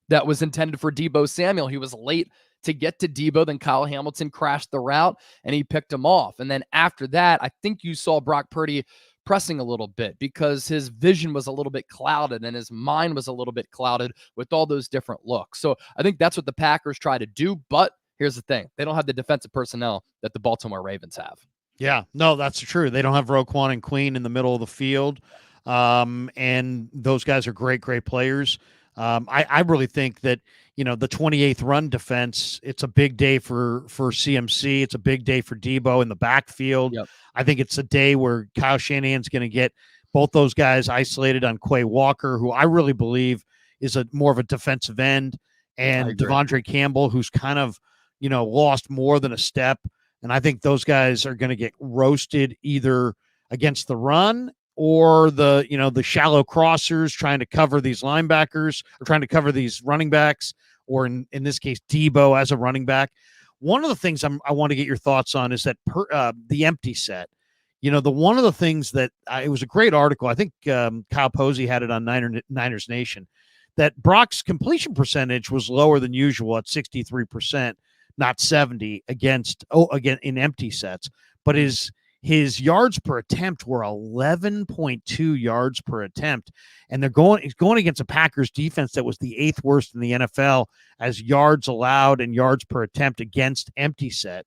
that was intended for Deebo Samuel, he was late to get to Deebo. Then Kyle Hamilton crashed the route and he picked him off. And then after that, I think you saw Brock Purdy pressing a little bit because his vision was a little bit clouded and his mind was a little bit clouded with all those different looks. So I think that's what the Packers try to do. But here's the thing. They don't have the defensive personnel that the Baltimore Ravens have. Yeah, no, that's true. They don't have Roquan and Queen in the middle of the field. And those guys are great players. I really think that, the 28th run defense, it's a big day for CMC. It's a big day for Deebo in the backfield. Yep. I think it's a day where Kyle Shanahan's going to get both those guys isolated on Quay Walker, who I really believe is more of a defensive end, and Devondre Campbell, who's kind of, lost more than a step. And I think those guys are going to get roasted either against the run or the shallow crossers trying to cover these linebackers or trying to cover these running backs, or in this case, Deebo as a running back. One of the things I want to get your thoughts on is that the empty set. One of the things that it was a great article. I think Kyle Posey had it on Niners Nation, that Brock's completion percentage was lower than usual at 63%. Not 70 again in empty sets, but his yards per attempt were 11.2 yards per attempt, and he's going against a Packers defense that was the 8th worst in the NFL as yards allowed and yards per attempt against empty set.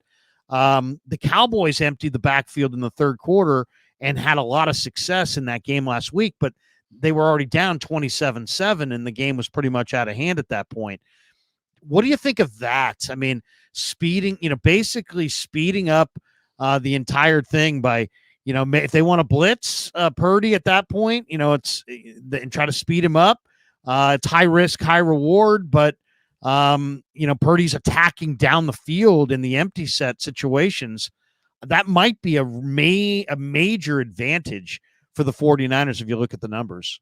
The Cowboys emptied the backfield in the third quarter and had a lot of success in that game last week, but they were already down 27-7, and the game was pretty much out of hand at that point. What do you think of that? I mean, basically speeding up the entire thing by, if they want to blitz Purdy at that point, and try to speed him up. It's high risk, high reward, but Purdy's attacking down the field in the empty set situations. That might be a major advantage for the 49ers if you look at the numbers.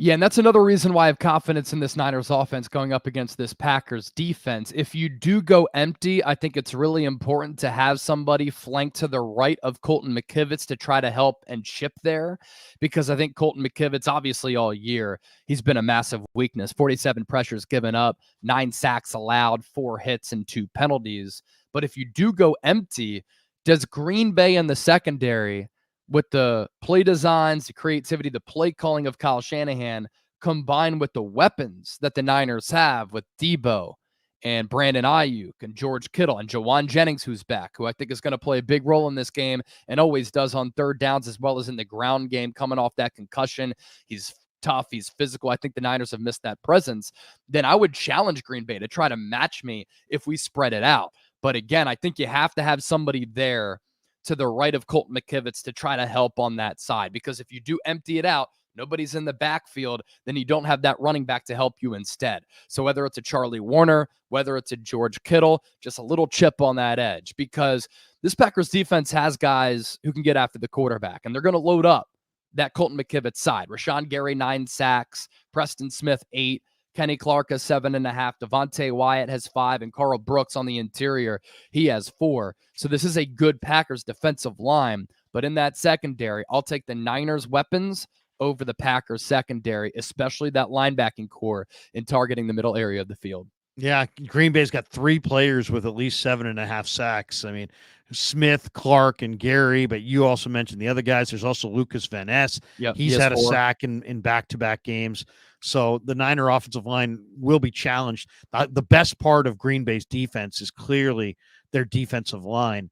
Yeah, and that's another reason why I have confidence in this Niners offense going up against this Packers defense. If you do go empty, I think it's really important to have somebody flank to the right of Colton McKivitz to try to help and chip there, because I think Colton McKivitz, obviously all year, he's been a massive weakness. 47 pressures given up, 9 sacks allowed, 4 hits, and 2 penalties. But if you do go empty, does Green Bay in the secondary, with the play designs, the creativity, the play calling of Kyle Shanahan, combined with the weapons that the Niners have with Deebo and Brandon Ayuk and George Kittle and Jawan Jennings, who's back, who I think is going to play a big role in this game and always does on third downs as well as in the ground game, coming off that concussion. He's tough. He's physical. I think the Niners have missed that presence. Then I would challenge Green Bay to try to match me if we spread it out. But again, I think you have to have somebody there to the right of Colton McKivitz to try to help on that side, because if you do empty it out, nobody's in the backfield, then you don't have that running back to help you instead. So whether it's a Charlie Warner, whether it's a George Kittle, just a little chip on that edge, because this Packers defense has guys who can get after the quarterback, and they're going to load up that Colton McKivitz side. Rashawn Gary, 9 sacks, Preston Smith, 8, Kenny Clark has 7.5. Devontae Wyatt has 5. And Carl Brooks on the interior, he has 4. So this is a good Packers defensive line. But in that secondary, I'll take the Niners' weapons over the Packers' secondary, especially that linebacking core in targeting the middle area of the field. Yeah, Green Bay's got 3 players with at least 7.5 sacks. I mean, Smith, Clark, and Gary, but you also mentioned the other guys. There's also Lucas Van Ness. Yep, he's had 4. A sack in back-to-back games. So the Niner offensive line will be challenged. The best part of Green Bay's defense is clearly their defensive line.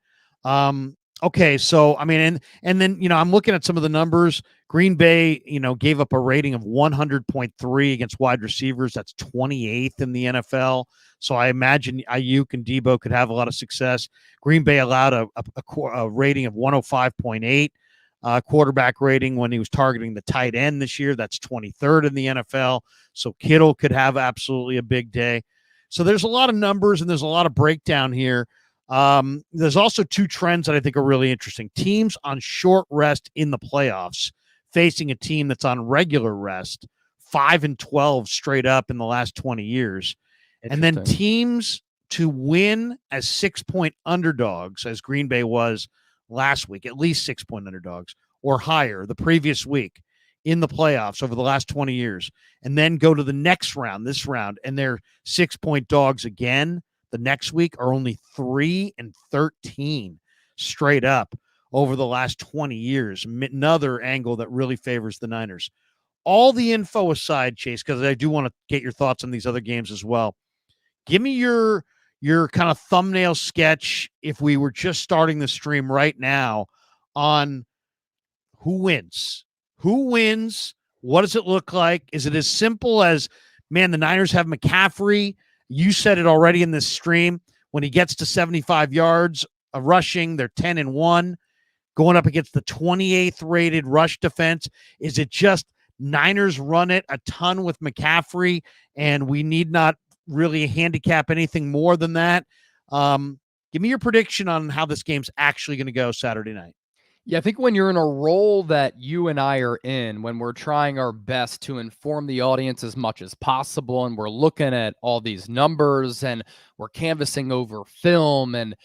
Okay, so I mean, and then I'm looking at some of the numbers. Green Bay, gave up a rating of 100.3 against wide receivers. That's 28th in the NFL. So I imagine Ayuk and Deebo could have a lot of success. Green Bay allowed a rating of 105.8 quarterback rating when he was targeting the tight end this year. That's 23rd in the NFL. So Kittle could have absolutely a big day. So there's a lot of numbers and there's a lot of breakdown here. There's also two trends that I think are really interesting. Teams on short rest in the playoffs facing a team that's on regular rest, 5-12 straight up in the last 20 years. And then teams to win as 6-point underdogs, as Green Bay was last week, at least 6-point underdogs or higher the previous week in the playoffs over the last 20 years, and then go to the next round, this round, and they're 6-point dogs again the next week, are only 3-13 straight up over the last 20 years. Another angle that really favors the Niners. All the info aside, Chase, because I do want to get your thoughts on these other games as well. Give me your kind of thumbnail sketch, if we were just starting the stream right now, on who wins. Who wins? What does it look like? Is it as simple as, man, the Niners have McCaffrey? You said it already in this stream. When he gets to 75 yards of rushing, they're 10-1, going up against the 28th rated rush defense. Is it just Niners run it a ton with McCaffrey, and we need not really handicap anything more than that? Give me your prediction on how this game's actually going to go Saturday night. Yeah, I think when you're in a role that you and I are in, when we're trying our best to inform the audience as much as possible, and we're looking at all these numbers and we're canvassing over film, and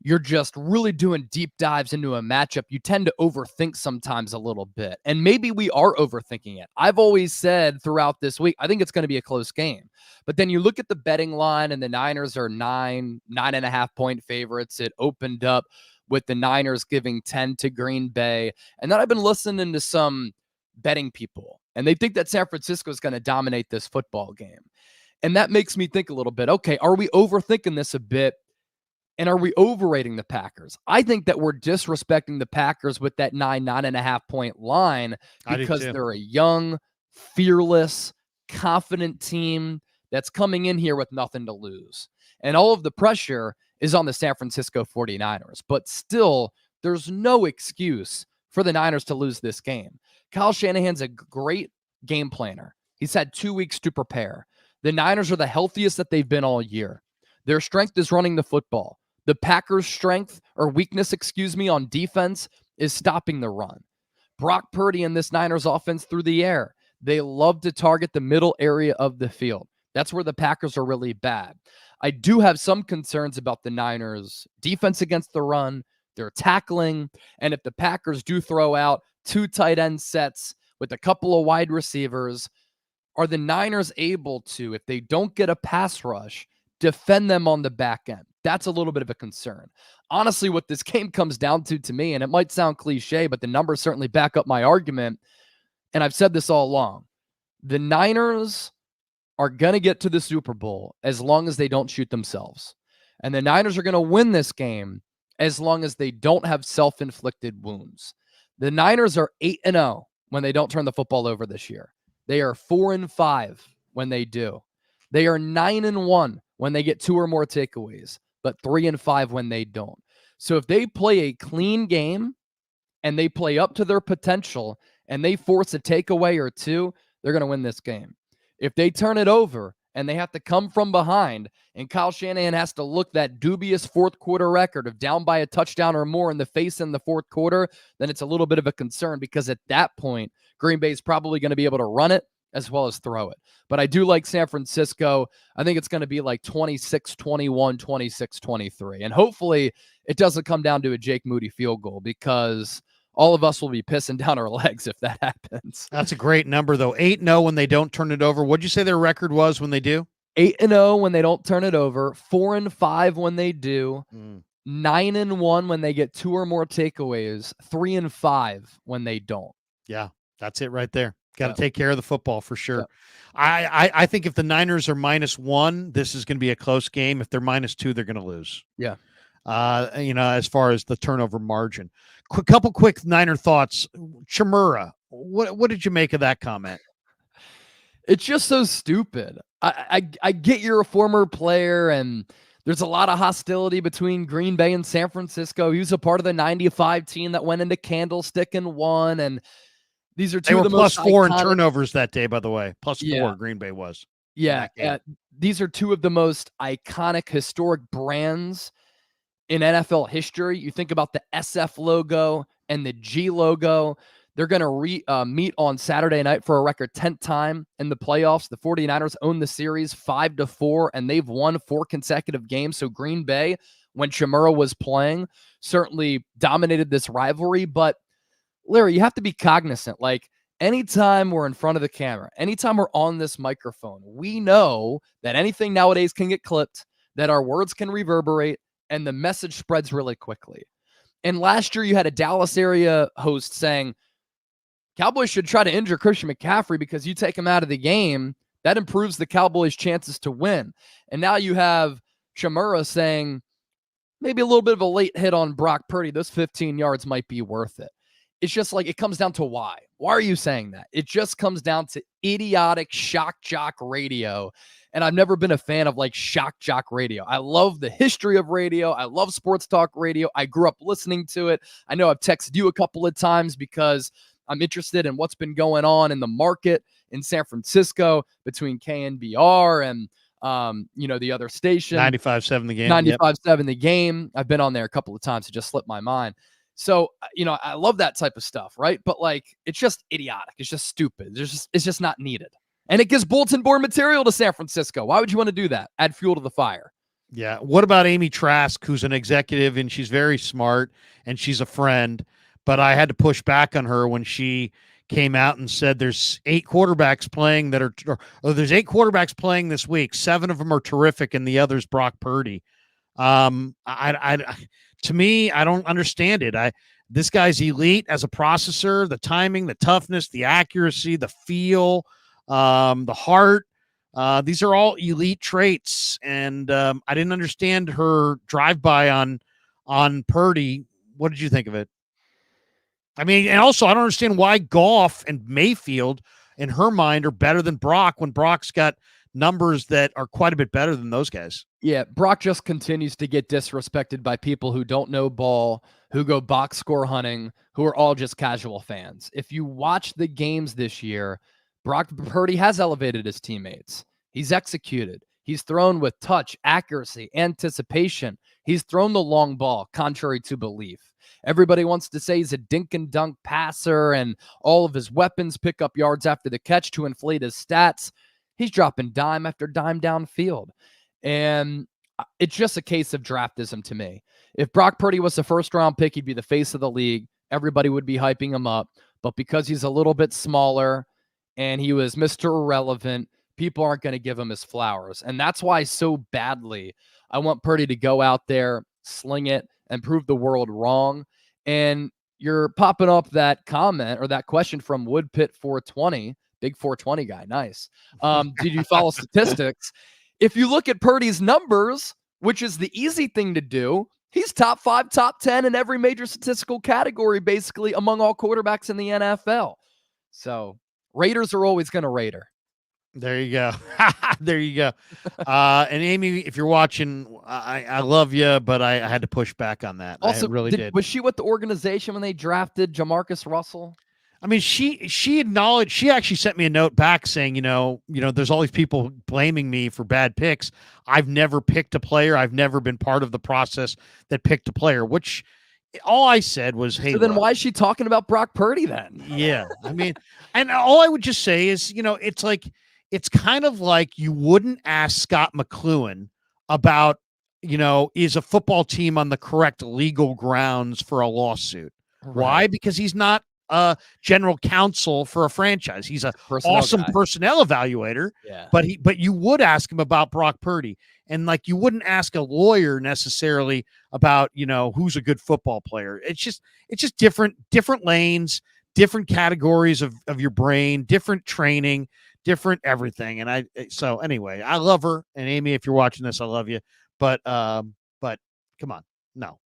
you're just really doing deep dives into a matchup, you tend to overthink sometimes a little bit. And maybe we are overthinking it. I've always said throughout this week, I think it's going to be a close game. But then you look at the betting line, and the Niners are 9.5-point favorites. It opened up with the Niners giving 10 to Green Bay. And then I've been listening to some betting people, and they think that San Francisco is going to dominate this football game. And that makes me think a little bit, okay, are we overthinking this a bit? And are we overrating the Packers? I think that we're disrespecting the Packers with that 9.5-point line, because they're a young, fearless, confident team that's coming in here with nothing to lose. And all of the pressure is on the San Francisco 49ers. But still, there's no excuse for the Niners to lose this game. Kyle Shanahan's a great game planner. He's had 2 weeks to prepare. The Niners are the healthiest that they've been all year. Their strength is running the football. The Packers' strength or weakness, on defense is stopping the run. Brock Purdy and this Niners offense through the air, they love to target the middle area of the field. That's where the Packers are really bad. I do have some concerns about the Niners' defense against the run, their tackling, and if the Packers do throw out 2 tight end sets with a couple of wide receivers, are the Niners able to, if they don't get a pass rush, defend them on the back end? That's a little bit of a concern. Honestly, what this game comes down to me, and it might sound cliche, but the numbers certainly back up my argument, and I've said this all along, the Niners are going to get to the Super Bowl as long as they don't shoot themselves. And the Niners are going to win this game as long as they don't have self-inflicted wounds. The Niners are 8-0 when they don't turn the football over this year. They are 4-5 when they do. They are 9-1 when they get 2 or more takeaways, but 3-5 when they don't. So if they play a clean game and they play up to their potential and they force a takeaway or 2, they're going to win this game. If they turn it over and they have to come from behind and Kyle Shanahan has to look that dubious fourth quarter record of down by a touchdown or more in the face in the fourth quarter, then it's a little bit of a concern, because at that point, Green Bay is probably going to be able to run it as well as throw it. But I do like San Francisco. I think it's going to be like 26-21, 26-23. And hopefully it doesn't come down to a Jake Moody field goal, because all of us will be pissing down our legs if that happens. That's a great number, though. 8-0 when they don't turn it over. What'd you say their record was when they do? 8-0 when they don't turn it over, 4-5 when they do, 9-1 when they get 2 or more takeaways, 3-5 when they don't. Yeah, that's it right there. Got to take care of the football for sure. I think if the Niners are -1, this is going to be a close game. If they're -2, they're going to lose. Yeah. As far as the turnover margin. Couple quick Niner thoughts. Chimura, what did you make of that comment? It's just so stupid. I get you're a former player and There's a lot of hostility between Green Bay and San Francisco. He was a part of the 95 team that went into Candlestick and won. And these are They two of were the most +4 in iconic. turnovers that day, by the way. +4, Yeah. Green Bay was. Yeah. These are two of the most iconic, historic brands in NFL history. You think about the SF logo and the G logo. They're going to meet on Saturday night for a record 10th time in the playoffs. The 49ers own the series 5-4, and they've won 4 consecutive games. So Green Bay, when Shamura was playing, certainly dominated this rivalry. But Larry, you have to be cognizant. Like, anytime we're in front of the camera, anytime we're on this microphone, we know that anything nowadays can get clipped, that our words can reverberate, and the message spreads really quickly. And last year, you had a Dallas area host saying, Cowboys should try to injure Christian McCaffrey because you take him out of the game, that improves the Cowboys' chances to win. And now you have Shamura saying, maybe a little bit of a late hit on Brock Purdy, those 15 yards might be worth it. It's just like, it comes down to why. Why are you saying that? It just comes down to idiotic shock jock radio. And I've never been a fan of like shock jock radio. I love the history of radio. I love sports talk radio. I grew up listening to it. I know I've texted you a couple of times because I'm interested in what's been going on in the market in San Francisco between KNBR and the other station. 95.7 The Game. 95.7 The Game. I've been on there a couple of times. It just slipped my mind. So, I love that type of stuff, right? But like, it's just idiotic. It's just stupid. It's just not needed. And it gives bulletin board material to San Francisco. Why would you want to do that? Add fuel to the fire. Yeah. What about Amy Trask, who's an executive and she's very smart and she's a friend, but I had to push back on her when she came out and said there's 8 quarterbacks playing there's 8 quarterbacks playing this week. 7 of them are terrific and the other's Brock Purdy. To me, I don't understand it. This guy's elite as a processor, the timing, the toughness, the accuracy, the feel, the heart. These are all elite traits. And I didn't understand her drive-by on Purdy. What did you think of it? I mean, and also I don't understand why Goff and Mayfield in her mind are better than Brock when Brock's got numbers that are quite a bit better than those guys. Yeah, Brock just continues to get disrespected by people who don't know ball, who go box score hunting, who are all just casual fans. If you watch the games this year, Brock Purdy has elevated his teammates. He's executed. He's thrown with touch, accuracy, anticipation. He's thrown the long ball, contrary to belief. Everybody wants to say he's a dink and dunk passer and all of his weapons pick up yards after the catch to inflate his stats. He's dropping dime after dime downfield. And it's just a case of draftism to me. If Brock Purdy was the first-round pick, he'd be the face of the league. Everybody would be hyping him up. But because he's a little bit smaller and he was Mr. Irrelevant, people aren't going to give him his flowers. And that's why so badly I want Purdy to go out there, sling it, and prove the world wrong. And you're popping up that comment or that question from Woodpit 420. Big 420 guy. Nice. Did you follow statistics? If you look at Purdy's numbers, which is the easy thing to do, he's top 5, top 10 in every major statistical category, basically among all quarterbacks in the NFL. So Raiders are always going to Raider. There you go. There you go. And Amy, if you're watching, I love you, but I had to push back on that. Also, I really did. Was she with the organization when they drafted Jamarcus Russell? I mean, she acknowledged, she actually sent me a note back saying, there's all these people blaming me for bad picks. I've never picked a player. I've never been part of the process that picked a player, which all I said was, hey, so then why is she talking about Brock Purdy then? Yeah. I mean, and all I would just say is, it's kind of like you wouldn't ask Scott McCloughan about, is a football team on the correct legal grounds for a lawsuit? Right. Why? Because he's not general counsel for a franchise. He's a awesome personnel evaluator. Yeah. But you would ask him about Brock Purdy, and like you wouldn't ask a lawyer necessarily about who's a good football player. It's just different lanes, different categories of your brain, different training, different everything. And so anyway, I love her. And Amy, if you're watching this, I love you. But come on, no.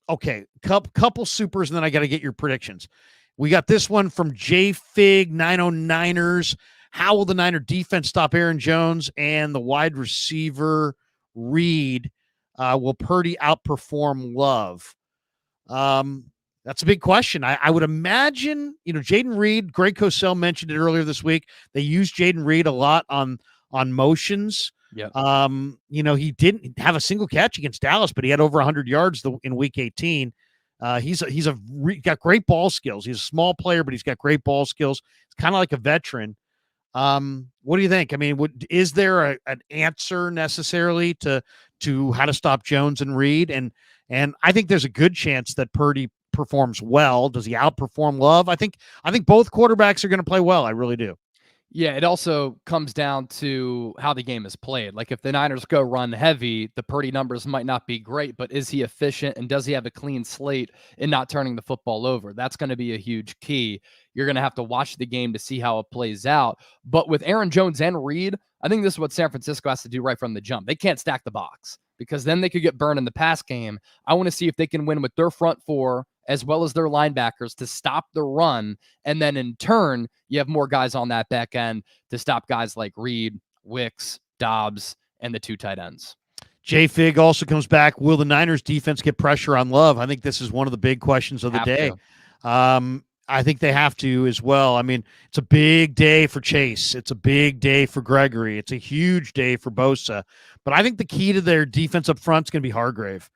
Okay, couple supers, and then I got to get your predictions. We got this one from JFig 909ers. How will the Niner defense stop Aaron Jones and the wide receiver Reed, will Purdy outperform Love? That's a big question. I would imagine, Jaden Reed, Greg Cosell mentioned it earlier this week. They use Jaden Reed a lot on motions. Yep. He didn't have a single catch against Dallas, but he had over 100 yards in week 18. He's got great ball skills. He's a small player, but he's got great ball skills. It's kind of like a veteran. What do you think? I mean, is there an answer necessarily to how to stop Jones and Reed? And I think there's a good chance that Purdy performs well. Does he outperform Love? I think both quarterbacks are going to play well. I really do. Yeah, it also comes down to how the game is played. Like if the Niners go run heavy, the Purdy numbers might not be great, but is he efficient and does he have a clean slate in not turning the football over? That's going to be a huge key. You're going to have to watch the game to see how it plays out. But with Aaron Jones and Reed, I think this is what San Francisco has to do right from the jump. They can't stack the box because then they could get burned in the pass game. I want to see if they can win with their front four as well as their linebackers to stop the run. And then in turn, you have more guys on that back end to stop guys like Reed, Wicks, Dobbs, and the two tight ends. Jay Fig also comes back. Will the Niners defense get pressure on Love? I think this is one of the big questions of the day. I think they have to as well. I mean, it's a big day for Chase. It's a big day for Gregory. It's a huge day for Bosa. But I think the key to their defense up front is going to be Hargrave.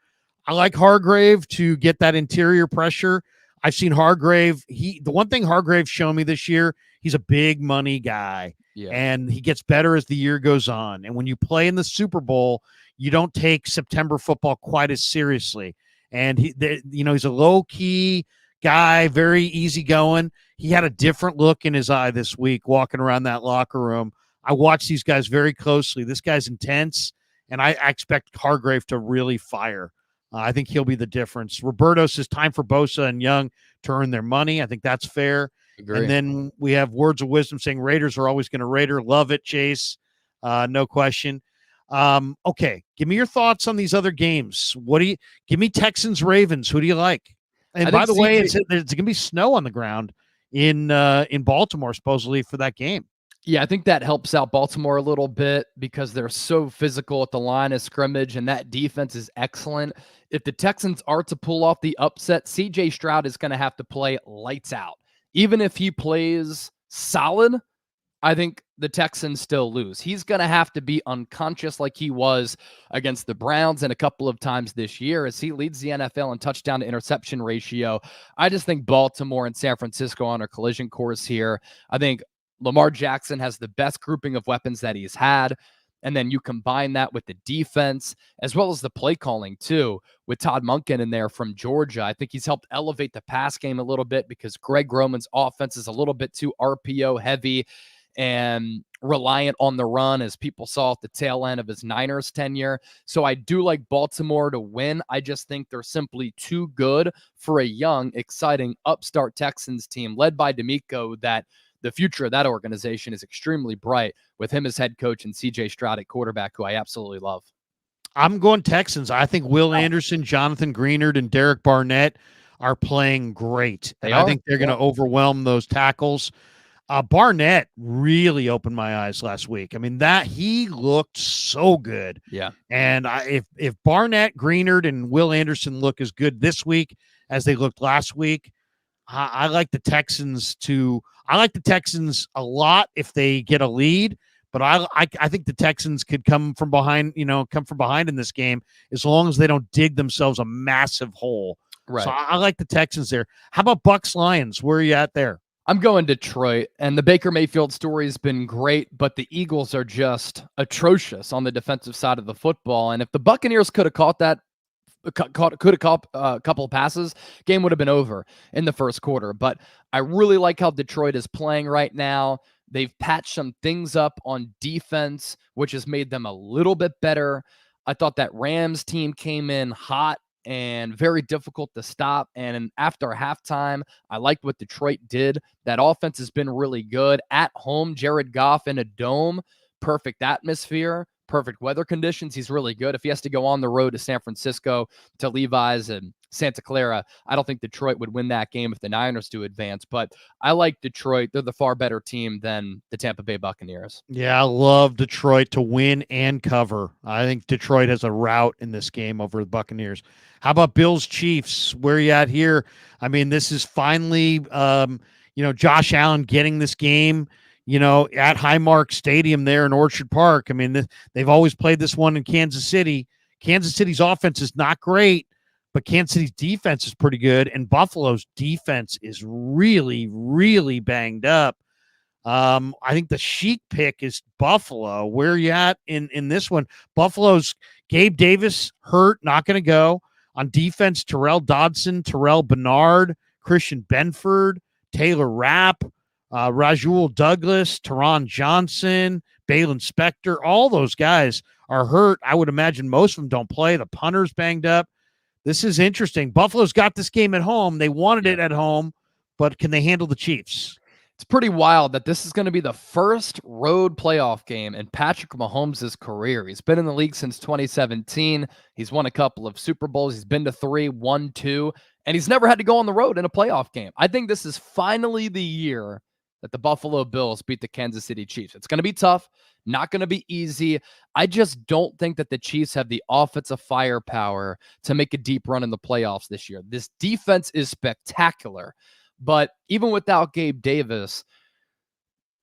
I like Hargrave to get that interior pressure. I've seen Hargrave. The one thing Hargrave's shown me this year, he's a big money guy. Yeah. And he gets better as the year goes on. And when you play in the Super Bowl, you don't take September football quite as seriously. And he's a low key guy, very easygoing. He had a different look in his eye this week walking around that locker room. I watch these guys very closely. This guy's intense, and I expect Hargrave to really fire. I think he'll be the difference. Roberto says time for Bosa and Young to earn their money. I think that's fair. Agree. And then we have words of wisdom saying Raiders are always going to Raider. Love it, Chase. No question. Okay, give me your thoughts on these other games. Give me Texans, Ravens. Who do you like? And by the way, it's going to be snow on the ground in Baltimore, supposedly, for that game. Yeah, I think that helps out Baltimore a little bit because they're so physical at the line of scrimmage, and that defense is excellent. If the Texans are to pull off the upset, C.J. Stroud is going to have to play lights out. Even if he plays solid, I think the Texans still lose. He's going to have to be unconscious like he was against the Browns and a couple of times this year as he leads the NFL in touchdown to interception ratio. I just think Baltimore and San Francisco on a collision course here. I think Lamar Jackson has the best grouping of weapons that he's had. And then you combine that with the defense as well as the play calling too, with Todd Monken in there from Georgia. I think he's helped elevate the pass game a little bit because Greg Roman's offense is a little bit too RPO heavy and reliant on the run, as people saw at the tail end of his Niners tenure. So I do like Baltimore to win. I just think they're simply too good for a young, exciting, upstart Texans team led by D'Amico that the future of that organization is extremely bright with him as head coach and C.J. Stroud at quarterback, who I absolutely love. I'm going Texans. I think Will Anderson, Jonathan Greenard, and Derek Barnett are playing great. I think they're going to overwhelm those tackles. Barnett really opened my eyes last week. I mean, he looked so good. Yeah. And if Barnett, Greenard, and Will Anderson look as good this week as they looked last week, I like the Texans a lot if they get a lead, but I think the Texans could come from behind in this game as long as they don't dig themselves a massive hole. Right. So I like the Texans there. How about Bucs Lions? Where are you at there? I'm going Detroit, and the Baker Mayfield story has been great, but the Eagles are just atrocious on the defensive side of the football. And if the Buccaneers could have caught a couple of passes, game would have been over in the first quarter. But I really like how Detroit is playing right now. They've patched some things up on defense, which has made them a little bit better. I thought that Rams team came in hot and very difficult to stop. And after halftime, I liked what Detroit did. That offense has been really good. At home, Jared Goff in a dome, perfect atmosphere, perfect weather conditions, he's really good. If he has to go on the road to San Francisco, to Levi's and Santa Clara, I don't think Detroit would win that game if the Niners do advance. But I like Detroit. They're the far better team than the Tampa Bay Buccaneers. Yeah, I love Detroit to win and cover. I think Detroit has a route in this game over the Buccaneers. How about Bills Chiefs? Where are you at here? I mean, this is finally, Josh Allen getting this game, at Highmark Stadium there in Orchard Park. I mean, they've always played this one in Kansas City. Kansas City's offense is not great, but Kansas City's defense is pretty good, and Buffalo's defense is really, really banged up. I think the chic pick is Buffalo. Where are you at in this one? Buffalo's Gabe Davis hurt, not going to go. On defense, Terrell Dodson, Terrell Bernard, Christian Benford, Taylor Rapp, Rajul Douglas, Teron Johnson, Balin Spector. All those guys are hurt. I would imagine most of them don't play. The punter's banged up. This is interesting. Buffalo's got this game at home. They wanted it at home, but can they handle the Chiefs? It's pretty wild that this is going to be the first road playoff game in Patrick Mahomes' career. He's been in the league since 2017. He's won a couple of Super Bowls. He's been to 3, won 2, and he's never had to go on the road in a playoff game. I think this is finally the year that the Buffalo Bills beat the Kansas City Chiefs. It's going to be tough, not going to be easy. I just don't think that the Chiefs have the offensive firepower to make a deep run in the playoffs this year. This defense is spectacular. But even without Gabe Davis,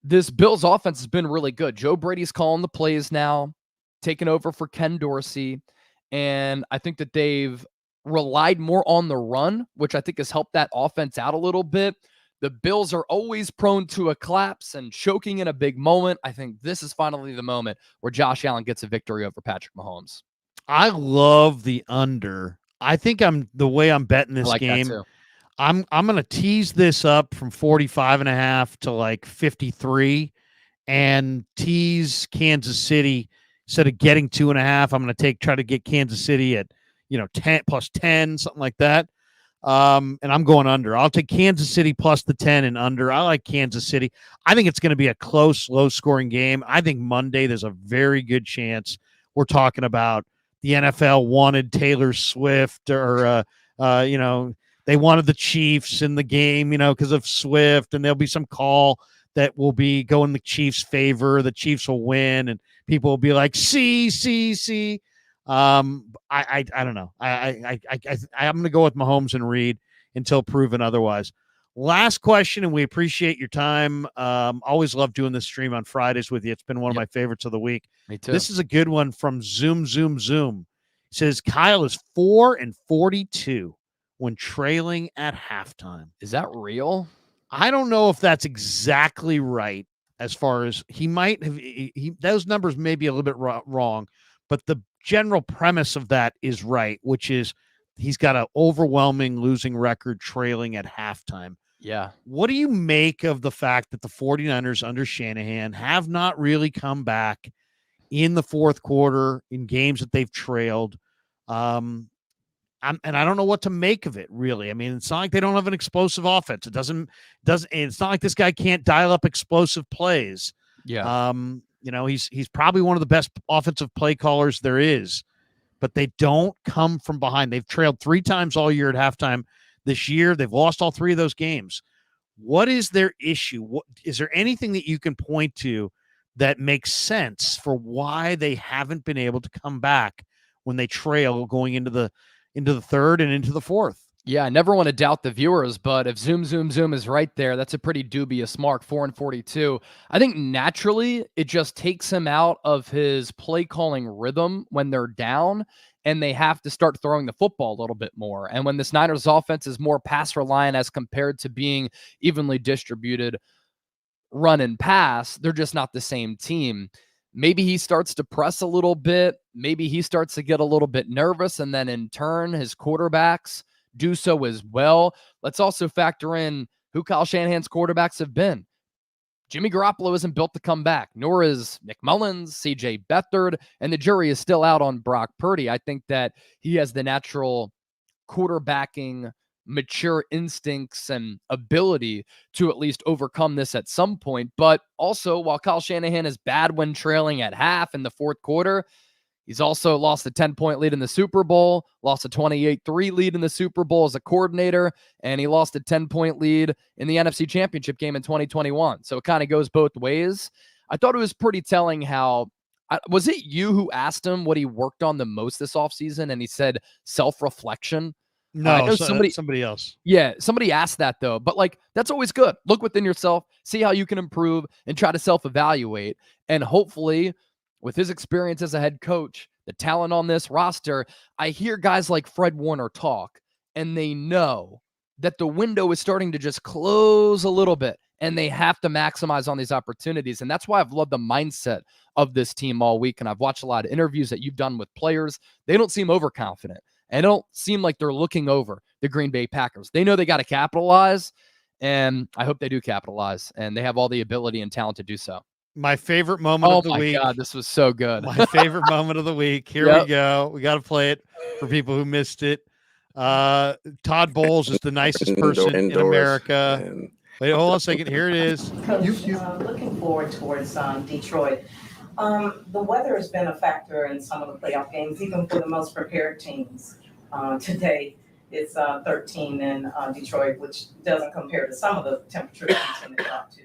this Bills offense has been really good. Joe Brady's calling the plays now, taking over for Ken Dorsey. And I think that they've relied more on the run, which I think has helped that offense out a little bit. The Bills are always prone to a collapse and choking in a big moment. I think this is finally the moment where Josh Allen gets a victory over Patrick Mahomes. I love the under. I think the way I'm betting this game. I'm going to tease this up from 45.5 to like 53 and tease Kansas City instead of getting 2.5. I'm going to try to get Kansas City at, 10 plus 10, something like that. And I'm going under. I'll take Kansas City plus the 10 and under. I like Kansas City. I think it's going to be a close, low scoring game. I think Monday there's a very good chance we're talking about the NFL wanted Taylor Swift or, they wanted the Chiefs in the game, because of Swift, and there'll be some call that will be going the Chiefs' favor. The Chiefs will win, and people will be like, see. I don't know. I'm going to go with Mahomes and Reed until proven otherwise. Last question, and we appreciate your time. Always love doing this stream on Fridays with you. It's been one of my favorites of the week. Me too. This is a good one from Zoom. It says Kyle is 4-42. When trailing at halftime. Is that real? I don't know if that's exactly right as far as he might have. Those numbers may be a little bit wrong, but the general premise of that is right, which is he's got an overwhelming losing record trailing at halftime. Yeah. What do you make of the fact that the 49ers under Shanahan have not really come back in the fourth quarter in games that they've trailed? And I don't know what to make of it, really. I mean, it's not like they don't have an explosive offense. It's not like this guy can't dial up explosive plays. Yeah. He's probably one of the best offensive play callers there is, but they don't come from behind. They've trailed 3 times all year at halftime this year. They've lost all 3 of those games. What is their issue? Is there anything that you can point to that makes sense for why they haven't been able to come back when they trail going into the third and into the fourth? Yeah, I never want to doubt the viewers, but if Zoom is right there, that's a pretty dubious mark, 4-42. I think naturally it just takes him out of his play calling rhythm when they're down and they have to start throwing the football a little bit more. And when this Niners offense is more pass reliant as compared to being evenly distributed run and pass, they're just not the same team. Maybe he starts to press a little bit. Maybe he starts to get a little bit nervous, and then in turn, his quarterbacks do so as well. Let's also factor in who Kyle Shanahan's quarterbacks have been. Jimmy Garoppolo isn't built to come back, nor is Nick Mullins, CJ Beathard, and the jury is still out on Brock Purdy. I think that he has the natural quarterbacking mature instincts and ability to at least overcome this at some point. But also, while Kyle Shanahan is bad when trailing at half in the fourth quarter, he's also lost a 10-point lead in the Super Bowl, lost a 28-3 lead in the Super Bowl as a coordinator, and he lost a 10-point lead in the NFC Championship game in 2021. So it kind of goes both ways. I thought it was pretty telling how, was it you who asked him what he worked on the most this offseason? And he said self-reflection. No, I know somebody else. Yeah, somebody asked that though, but like, that's always good. Look within yourself, see how you can improve, and try to self-evaluate. And hopefully, with his experience as a head coach, the talent on this roster, I hear guys like Fred Warner talk, and they know that the window is starting to just close a little bit, and they have to maximize on these opportunities. And that's why I've loved the mindset of this team all week. And I've watched a lot of interviews that you've done with players. They don't seem overconfident, and don't seem like they're looking over the Green Bay Packers. They know they got to capitalize, and I hope they do capitalize, and they have all the ability and talent to do so. My favorite moment of the week. Oh my God, this was so good. My favorite moment of the week. Here we go. We got to play it for people who missed it. Todd Bowles is the nicest person in America. Wait, hold on a second. Here it is. Coach, looking forward towards Detroit. The weather has been a factor in some of the playoff games, even for the most prepared teams. Today, it's 13 in Detroit, which doesn't compare to some of the temperatures we've seen it up to.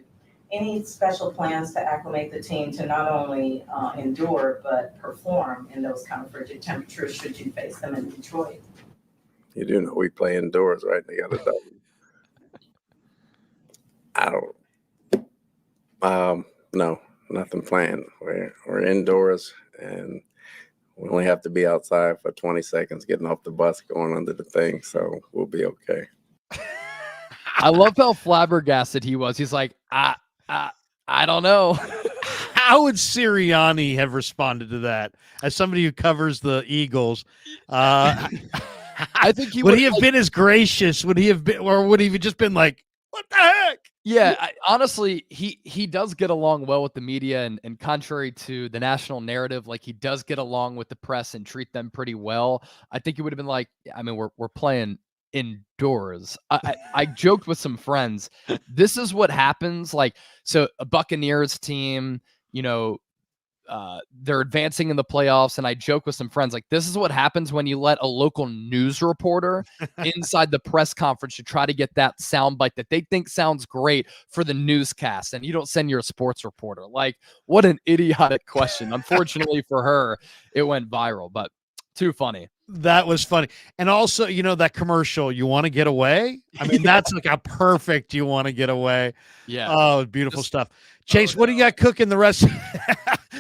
Any special plans to acclimate the team to not only endure, but perform in those kind of frigid temperatures should you face them in Detroit? You do know we play indoors, right? They got a W. I don't. No, nothing planned. We're indoors, and we only have to be outside for 20 seconds, getting off the bus, going under the thing. So we'll be okay. I love how flabbergasted he was. He's like, I don't know. How would Sirianni have responded to that? As somebody who covers the Eagles, I think he would he have been as gracious? Would he have been, or would he have just been like, "What the heck?" Yeah, honestly, he does get along well with the media, and contrary to the national narrative, like, he does get along with the press and treat them pretty well. I think he would have been like, I mean, we're playing indoors. I joked with some friends. This is what happens. Like, so a Buccaneers team, they're advancing in the playoffs, and I joke with some friends, like, this is what happens when you let a local news reporter inside the press conference to try to get that soundbite that they think sounds great for the newscast, and you don't send your sports reporter. Like, what an idiotic question. Unfortunately for her, it went viral, but too funny. That was funny. And also, that commercial, "You want to get away?" I mean, that's like a perfect "you want to get away." Yeah. Oh, beautiful stuff. Chase, what do you got cooking the rest?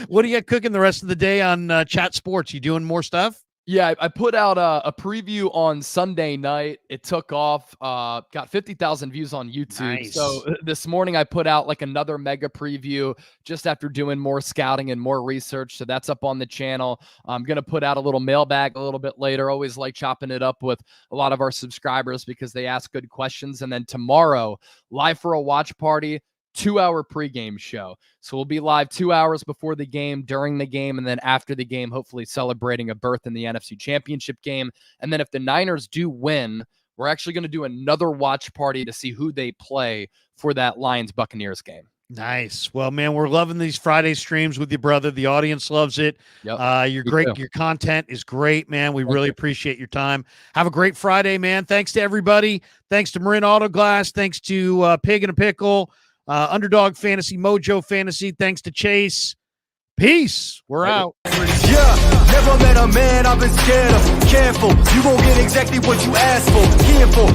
What do you got cooking the rest of the day on Chat Sports? You doing more stuff? Yeah, I put out a preview on Sunday night. It took off, got 50,000 views on YouTube. Nice. So this morning I put out like another mega preview just after doing more scouting and more research. So that's up on the channel. I'm going to put out a little mailbag a little bit later. Always like chopping it up with a lot of our subscribers because they ask good questions. And then tomorrow, live for a watch party, 2-hour pregame show. So we'll be live 2 hours before the game, during the game, and then after the game, hopefully celebrating a berth in the NFC Championship game. And then if the Niners do win, we're actually going to do another watch party to see who they play for that Lions-Buccaneers game. Nice. Well, man, we're loving these Friday streams with you, brother. The audience loves it. Yep. You're great. Too. Your content is great, man. We really appreciate your time. Have a great Friday, man. Thanks to everybody. Thanks to Marin Auto Glass. Thanks to Pig and a Pickle. Underdog Fantasy, Mojo Fantasy. Thanks to Chase. Peace. We're out. Yeah, never met a man I've been scared of. Careful, you gon' get exactly what you asked for. Here for.